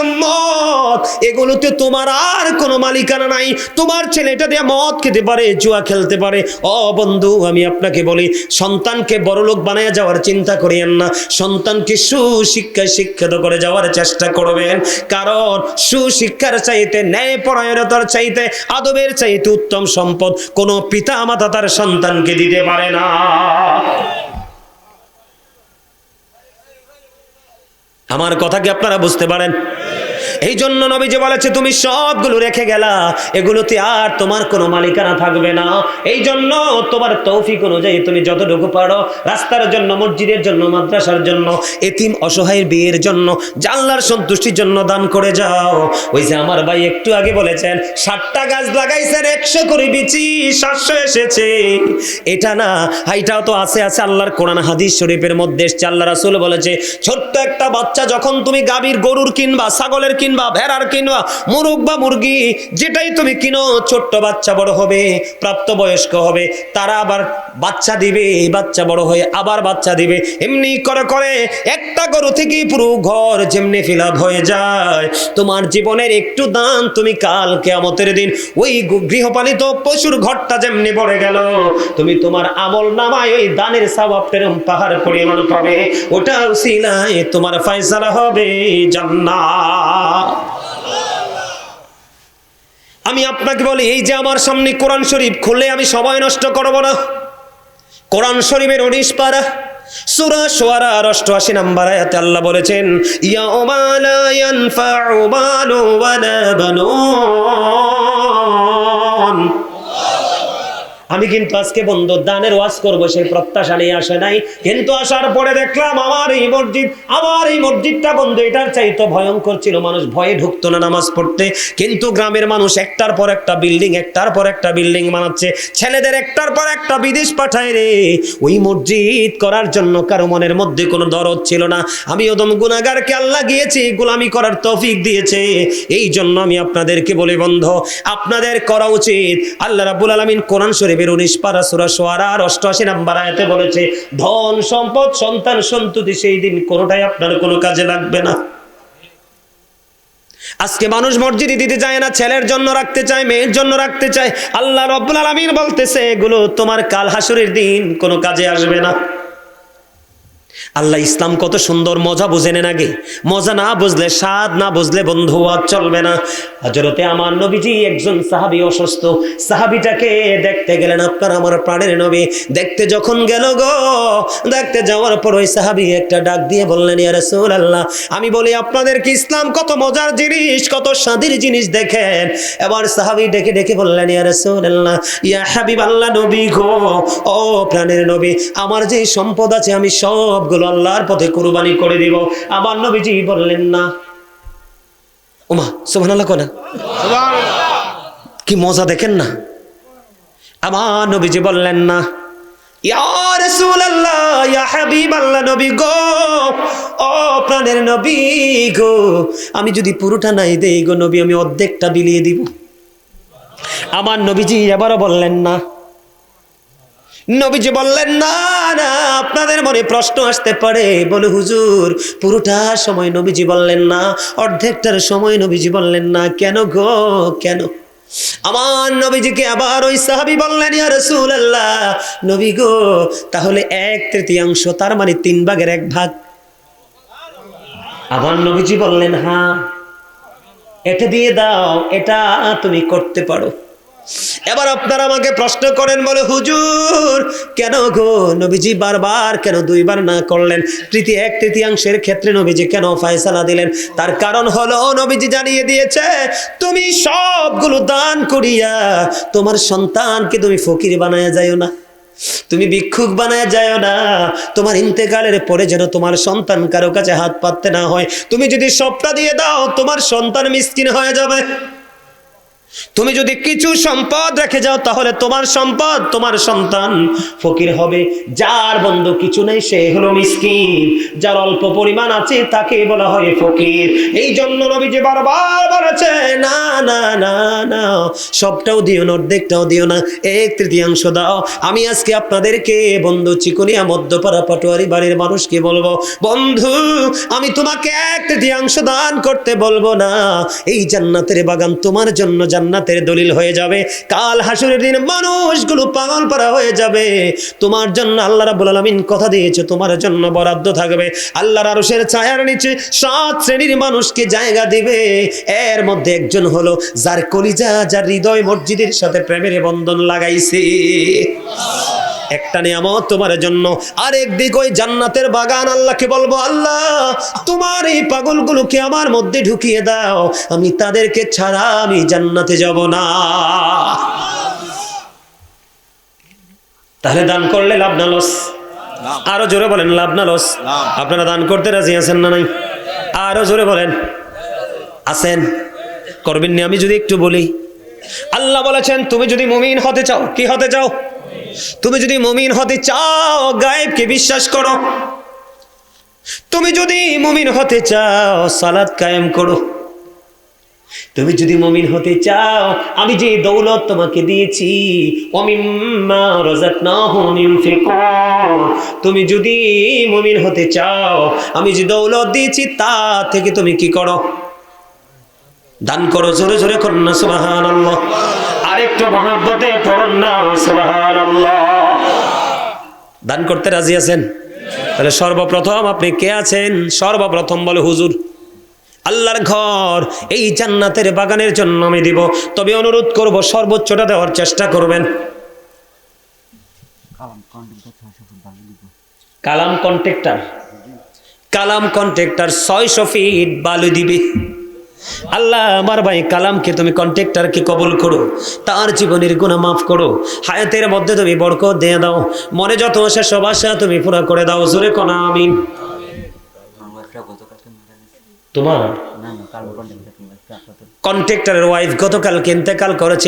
এগুলোতে তোমার আর কোনো মালিকানা নাই। তোমার ছেলেটা দিয়ে মদ খেতে পারে, জুয়া খেলতে পারে। ও বন্ধু, আমি আপনাকে বলি, সন্তানকে বড়লোক বানায় যাওয়ার চিন্তা করিয়েন না, সন্তানকে সুশিক্ষায় শিক্ষিত করে যাওয়ার চেষ্টা করবেন। কারণ সুশিক্ষার চাইতে, ন্যায় পরায়ণতার চাইতে, আদবের চাইতে উত্তম সম্পদ কোনো পিতা মাতা তার সন্তানকে দিতে পারে না। আমার কথা কি আপনারা বুঝতে পারেন? এই জন্য নবীজি বলেছে, তুমি সবগুলো রেখে গেলা, এগুলোতে আর তোমার কোনো মালিকানা থাকবে না। এই জন্য তোমার তৌফিক অনুযায়ী তুমি যতটুকু পারো রাস্তার জন্য, মসজিদের জন্য, মাদ্রাসার জন্য, এতিম অসহায়ের বিয়ের জন্য, আল্লাহর সন্তুষ্টির জন্য দান করে যাও। ওই যে আমার ভাই একটু আগে বলেছেন 60টা গাছ লাগাইছেন, 100 করে বিচি 700 এসেছে। এটা না, এটাও তো আছে আল্লাহর কোরআন হাদিস শরীফের মধ্যে এসেছে। আল্লাহ রাসূল বলেছে, ছোট্ট একটা বাচ্চা যখন তুমি গাভীর গরুর কিনবা, ছাগলের কিনবা, ভেড়ার কিনবা, মুরগ বা মুরগি যেটাই তুমি কিনো, ছোট্ট বাচ্চা বড় হবে, প্রাপ্তবয়স্ক হবে, তারা আবার বাচ্চা দিবে, বাচ্চা বড় হয়ে আবার বাচ্চা দিবে। এমনি করে করে একটা গরু থেকে পুরো ঘর যেমনি ফিল আপ হয়ে যায়। তোমার জীবনের একটু দান তুমি কাল কিয়ামতের দিন ওই গৃহপালিত পশুর ঘরটা যেমনি পড়ে গেল, তুমি তোমার আমল নামায় ওই দানের সওয়াবটার পাহাড় পরিমাণ পাবে। ওটা উসিলায় তোমার ফয়সালা হবে জান্নাত। আমি আপনাকে বলি, এই যে আমার সামনে কোরআন শরীফ খুললে আমি সময় নষ্ট করব না। কোরআন শরীফের 19 পারা সূরা শুআরার 88 নম্বর আয়াতে আল্লাহ বলেছেন, ইয়াউমা লা ইয়ানফাউ মালু ওয়ালা বানুন। আমি কিন্তু আজকে বন্ধু দানের ওয়াজ করবো সেই প্রত্যাশা নিয়ে আসে নাই, কিন্তু আসার পরে দেখলাম আমার এই মসজিদটা বন্ধু এটার চাইতে ভয়ঙ্কর ছিল। মানুষ ভয়ে ঢুকতো না নামাজ পড়তে, কিন্তু গ্রামের মানুষ একটার পর একটা বিল্ডিং বানাচ্ছে, ছেলেদের একটার পর একটা বিদেশ পাঠায় রে। ওই মসজিদ করার জন্য কারো মনের মধ্যে কোনো দরদ ছিল না। আমি ওদম গুনাহগারকে আল্লাহ গিয়েছে গোলামি করার তৌফিক দিয়েছে। এই জন্য আমি আপনাদেরকে বলি বন্ধু, আপনাদের করা উচিত। আল্লাহ রাব্বুল আলামিন কোরআন শরীফ 19 পারা সূরা শুআরার 88 নম্বর আয়াতে বলেছে, ধন সম্পদ সন্তান সন্ততি সেই দিন কোনোটাই আপনার কোনো কাজে লাগবে না। আজকে মানুষ মসজিদে দিতে চায় না, ছেলের জন্য রাখতে চায়, মেয়ের জন্য রাখতে চায়। আল্লাহ রাব্বুল আলামিন বলতেছে এগুলো তোমার কাল হাসরের দিন কোনো কাজে আসবে না। আল্লাহ ইসলাম কত সুন্দর, মজা বুঝে নেন আগে। মজা না বুঝলে, স্বাদ না বুঝলে বন্ধু আর চলবে না। হযরতে আমার নবীজি একজন সাহাবী অসুস্থ, সাহাবীটাকে দেখতে গেলেন আপনার আমার প্রাণের নবী। দেখতে যখন গেল গো, দেখতে যাওয়ার পর ওই সাহাবী একটা ডাক দিয়ে বললেন, ইয়া রাসূলুল্লাহ, আমি বলি আপনাদের কি ইসলাম কত মজার জিনিস, কত স্বাদের জিনিস দেখেন। এবার সাহাবী ডেকে ডেকে বললেন, ইয়া রাসূলুল্লাহ, ইয়া হাবিবাল্লাহ, নবী গো, ও প্রাণের নবী, আমার যে সম্পদ আছে আমি সবগুলো আল্লাহর পথে কুরবানি করে দিব। আমার নবীজি বললেন না। ওমা সুবহানাল্লাহ কোনা, সুবহানাল্লাহ, কি মজা দেখেন না। আমার নবীজি বললেন না, ইয়া রাসূলুল্লাহ, ইয়া হাবিবাল্লাহ, নবী গো, ও প্রাণের নবী গো, আমি যদি পুরোটা নাই দেই গো নবী, আমি অর্ধেকটা বিলিয়ে দিব। আমার নবীজি এবারও বললেন না। নবীজি বললেন, না না, আপনাদের মনে প্রশ্ন আসতে পারে, বলে হুজুর পুরোটা সময় নবীজি বললেন না, অর্ধেকটার সময় নবীজি বললেন না, কেন গো কেন? আমার নবীজিকে আবার ওই সাহাবী বললেন, ইয়া রাসূলুল্লাহ, নবী গো, তাহলে 1/3, তার মানে 3/1 আবার নবীজি বললেন, হ্যাঁ এটা দিয়ে দাও, এটা তুমি করতে পারো। এবার আপনারা আমাকে প্রশ্ন করেন, বলে হুজুর কেন গো নবীজি বারবার কেন 2বার না করলেন? 1/3 ক্ষেত্রে নবীজি কেন ফয়সালা দিলেন? তার কারণ হলো নবীজি জানিয়ে দিয়েছে, তুমি সবগুলো দান করিয়া তোমার সন্তানকে তুমি ফকির বানায়া যাইও না, তুমি ভিক্ষুক বানায় যাও না। তোমার ইন্তেকালের পরে যেন তোমার সন্তান কারো কাছে হাত পাততে না হয়। তুমি যদি সবটা দিয়ে দাও, তোমার সন্তান মিসকিন হয়ে যাবে। তুমি যদি কিছু সম্পদ রেখে যাও, তাহলে তোমার সম্পদ, তোমার সন্তান ফকির হবে। যার বন্ধু কিছু নেই সে হলো মিসকিন, যার অল্প পরিমাণ আছে তাকে বলা হয় ফকির। এই জন্য নবীজি বারবার বলেছে, না না না না, সবটাও দিও না, অর্ধেকটাও দিও না, 1/3 দাও। আমি আজকে আপনাদেরকে বন্ধু চিকুনিয়া মধ্যপাড়া পাটোয়ারি বাড়ির মানুষকে বলবো, বন্ধু আমি তোমাকে 1/3 দান করতে বলবো না, এই জান্নাতের বাগান তোমার জন্য জান্নাতের দলিল হয়ে যাবে। কাল হাসরের দিন মানুষগুলো পাগল পারা হয়ে যাবে। তোমার জন্য আল্লাহ রাব্বুল আলামিন কথা দিয়েছে, তোমার জন্য বরাদ্দ থাকবে। আল্লাহর আরশের ছায়ার নিচে 7 শ্রেণীর মানুষকে জায়গা দিবে। এর মধ্যে একজন হলো যার কলিজা, যার হৃদয় মসজিদের সাথে প্রেমের বন্ধন লাগাইছে। একটা নিয়ামত তোমার জন্য। আরেক দিক ওই জান্নাতের বাগান, আল্লাহকে বলবো, আল্লাহ তোমার এই পাগলগুলোকে আমার মধ্যে ঢুকিয়ে দাও, আমি তাদেরকে ছাড়া আমি জান্নাতে যাব না। তাহলে দান করলে লাভ না লস? আরো জোরে বলেন, লাভ না লস? আপনারা দান করতে রাজি আছেন না নাই? আরো জোরে বলেন, আছেন? করবেন না? আমি যদি একটু বলি, আল্লাহ বলেছেন তুমি যদি মুমিন হতে চাও, কি হতে চাও? তুমি যদি মুমিন হতে চাও, গায়েবকে বিশ্বাস করো। তুমি যদি মুমিন হতে চাও, সালাত কায়েম করো। তুমি যদি মুমিন হতে চাও, আমি যে দৌলত তোমাকে দিয়েছি, ওমিম্মা রাযাকনাহুম ইউনফিকুন, তুমি যদি মুমিন হতে চাও, আমি যে দৌলত দিয়েছি তা থেকে তুমি কি করো? দান করো। জোরে জোরে করুন না সুবহানাল্লাহ। আরেকটু মহব্বতে পড়ুন না সুবহানাল্লাহ। দান করতে রাজি আছেন? তাহলে সর্বপ্রথম আপনি কে আছেন? সর্বপ্রথম বলে হুজুর আল্লাহর ঘর, এই জান্নাতের বাগানের জন্য আমি দিব। তবে অনুরোধ করব সর্বোচ্চটা দেওয়ার চেষ্টা করবেন। কালাম কন্ট্রাক্টর, কালাম কন্ট্রাক্টর 600 ফিট বালু দিবে। আল্লাহ আমার ভাই কালামকে তুমি কন্ট্রাক্টরকে কবুল করো, তার জীবনের গুনাহ মাফ করো, হায়াতের মধ্যে তুমি বরকত দিয়ে দাও, মনে যত আশা সব আশা তুমি পুরা করে দাও। জোরে কোন আমিন। তোমার কন্ট্রাক্টরের ওয়াইফ গতকালকে ইন্তেকাল করেছে।